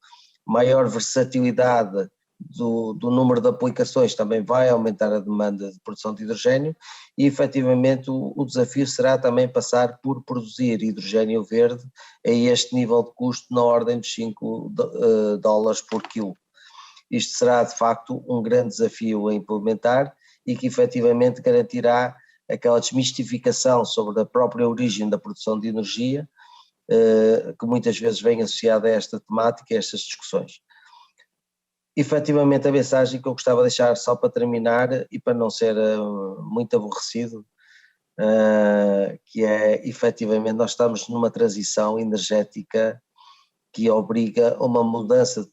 maior versatilidade do número de aplicações também vai aumentar a demanda de produção de hidrogênio, e efetivamente o desafio será também passar por produzir hidrogênio verde a este nível de custo na ordem dos $5 por quilo. Isto será de facto um grande desafio a implementar e que efetivamente garantirá aquela desmistificação sobre a própria origem da produção de energia, que muitas vezes vem associada a esta temática e a estas discussões. Efetivamente, a mensagem que eu gostava de deixar só para terminar e para não ser muito aborrecido, que é efetivamente nós estamos numa transição energética que obriga a uma mudança de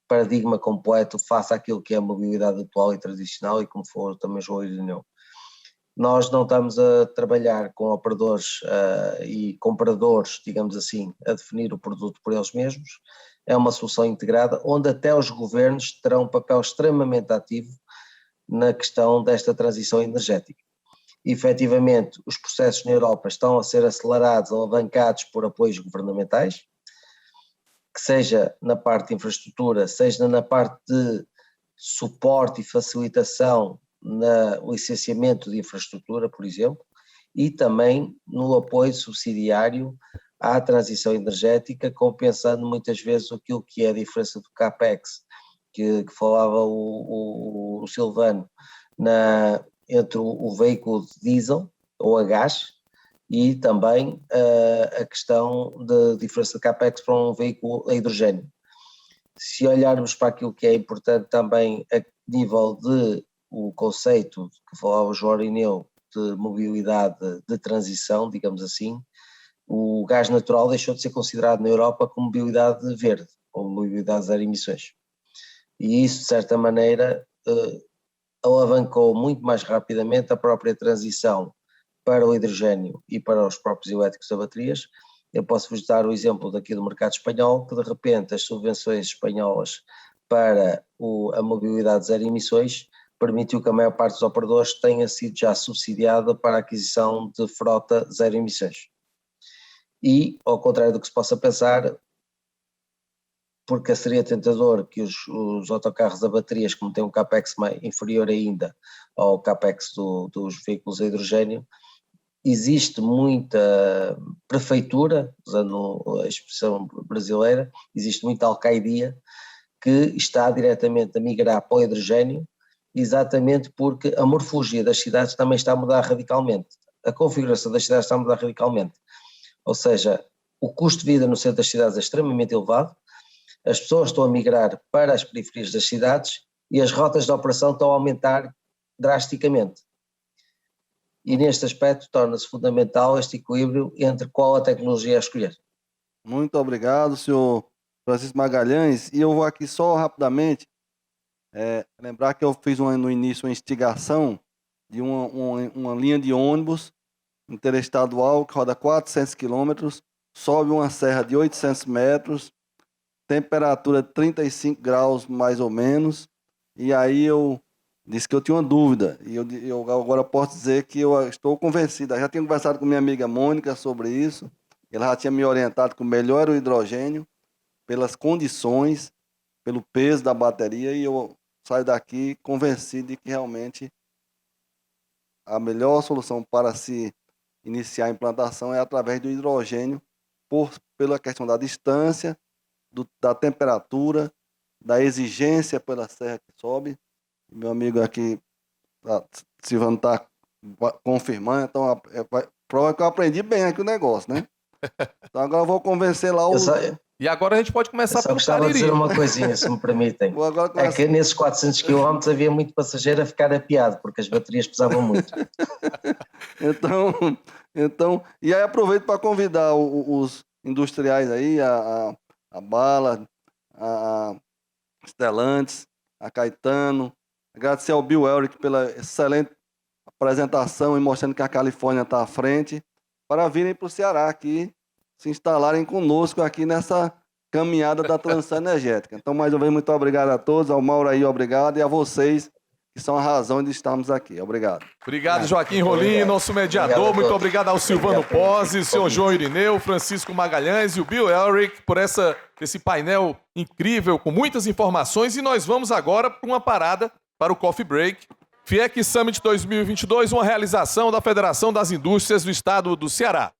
paradigma completo face àquilo que é a mobilidade atual e tradicional, e como falou também João Irineu. Nós não estamos a trabalhar com operadores e compradores, digamos assim, a definir o produto por eles mesmos. É uma solução integrada, onde até os governos terão um papel extremamente ativo na questão desta transição energética. E, efetivamente, os processos na Europa estão a ser acelerados, alavancados por apoios governamentais, que seja na parte de infraestrutura, seja na parte de suporte e facilitação no licenciamento de infraestrutura, por exemplo, e também no apoio subsidiário à transição energética, compensando muitas vezes aquilo que é a diferença do CAPEX, que falava o Silvano, entre o veículo de diesel ou a gás, e também a questão da diferença de CAPEX para um veículo a hidrogênio. Se olharmos para aquilo que é importante também a nível de o conceito que falava o João Irineu de mobilidade de transição, digamos assim, o gás natural deixou de ser considerado na Europa como mobilidade verde, ou mobilidade zero emissões. E isso, de certa maneira, alavancou muito mais rapidamente a própria transição para o hidrogênio e para os próprios elétricos a baterias. Eu posso-vos dar o exemplo daqui do mercado espanhol, que de repente as subvenções espanholas para a mobilidade zero emissões permitiu que a maior parte dos operadores tenha sido já subsidiada para a aquisição de frota zero emissões. E, ao contrário do que se possa pensar, porque seria tentador que os autocarros a baterias, como têm um CAPEX inferior ainda ao CAPEX dos veículos a hidrogênio, existe muita prefeitura, usando a expressão brasileira, existe muita alcaidia que está diretamente a migrar para o hidrogênio, exatamente porque a morfologia das cidades também está a mudar radicalmente, a configuração das cidades está a mudar radicalmente, ou seja, o custo de vida no centro das cidades é extremamente elevado, as pessoas estão a migrar para as periferias das cidades e as rotas de operação estão a aumentar drasticamente. E neste aspecto torna-se fundamental este equilíbrio entre qual a tecnologia a escolher. Muito obrigado, senhor Francisco Magalhães. E eu vou aqui só rapidamente lembrar que eu fiz no início uma instigação de uma linha de ônibus interestadual que roda 400 quilômetros, sobe uma serra de 800 metros, temperatura 35 graus mais ou menos, e aí eu disse que eu tinha uma dúvida, e eu agora posso dizer que eu estou convencido. Eu já tinha conversado com minha amiga Mônica sobre isso, ela já tinha me orientado que o melhor era o hidrogênio, pelas condições, pelo peso da bateria, e eu saio daqui convencido de que realmente a melhor solução para se iniciar a implantação é através do hidrogênio, pela questão da distância, da temperatura, da exigência pela serra que sobe. Meu amigo aqui, Silvano, está confirmando, então prova que eu aprendi bem aqui o negócio, né? Então agora eu vou convencer lá o... E agora a gente pode começar pelo Cariri. Eu gostava de dizer uma coisinha, se me permitem. É que nesses 400 km havia muito passageiro a ficar apiado, porque as baterias pesavam muito. Então, e aí aproveito para convidar os industriais aí, a Bala, a Stellantis, a Caetano, agradecer ao Bill Elric pela excelente apresentação e mostrando que a Califórnia está à frente, para virem para o Ceará aqui, se instalarem conosco aqui nessa caminhada da transição energética. Então, mais uma vez, muito obrigado a todos, ao Mauro aí, obrigado, e a vocês, que são a razão de estarmos aqui. Obrigado. Obrigado, Joaquim Rolim, nosso mediador. Muito obrigado ao Silvano Pozzi, o senhor João Irineu, Francisco Magalhães e o Bill Elric por esse painel incrível, com muitas informações. E nós vamos agora para uma parada para o Coffee Break. FIEC Summit 2022, uma realização da Federação das Indústrias do Estado do Ceará.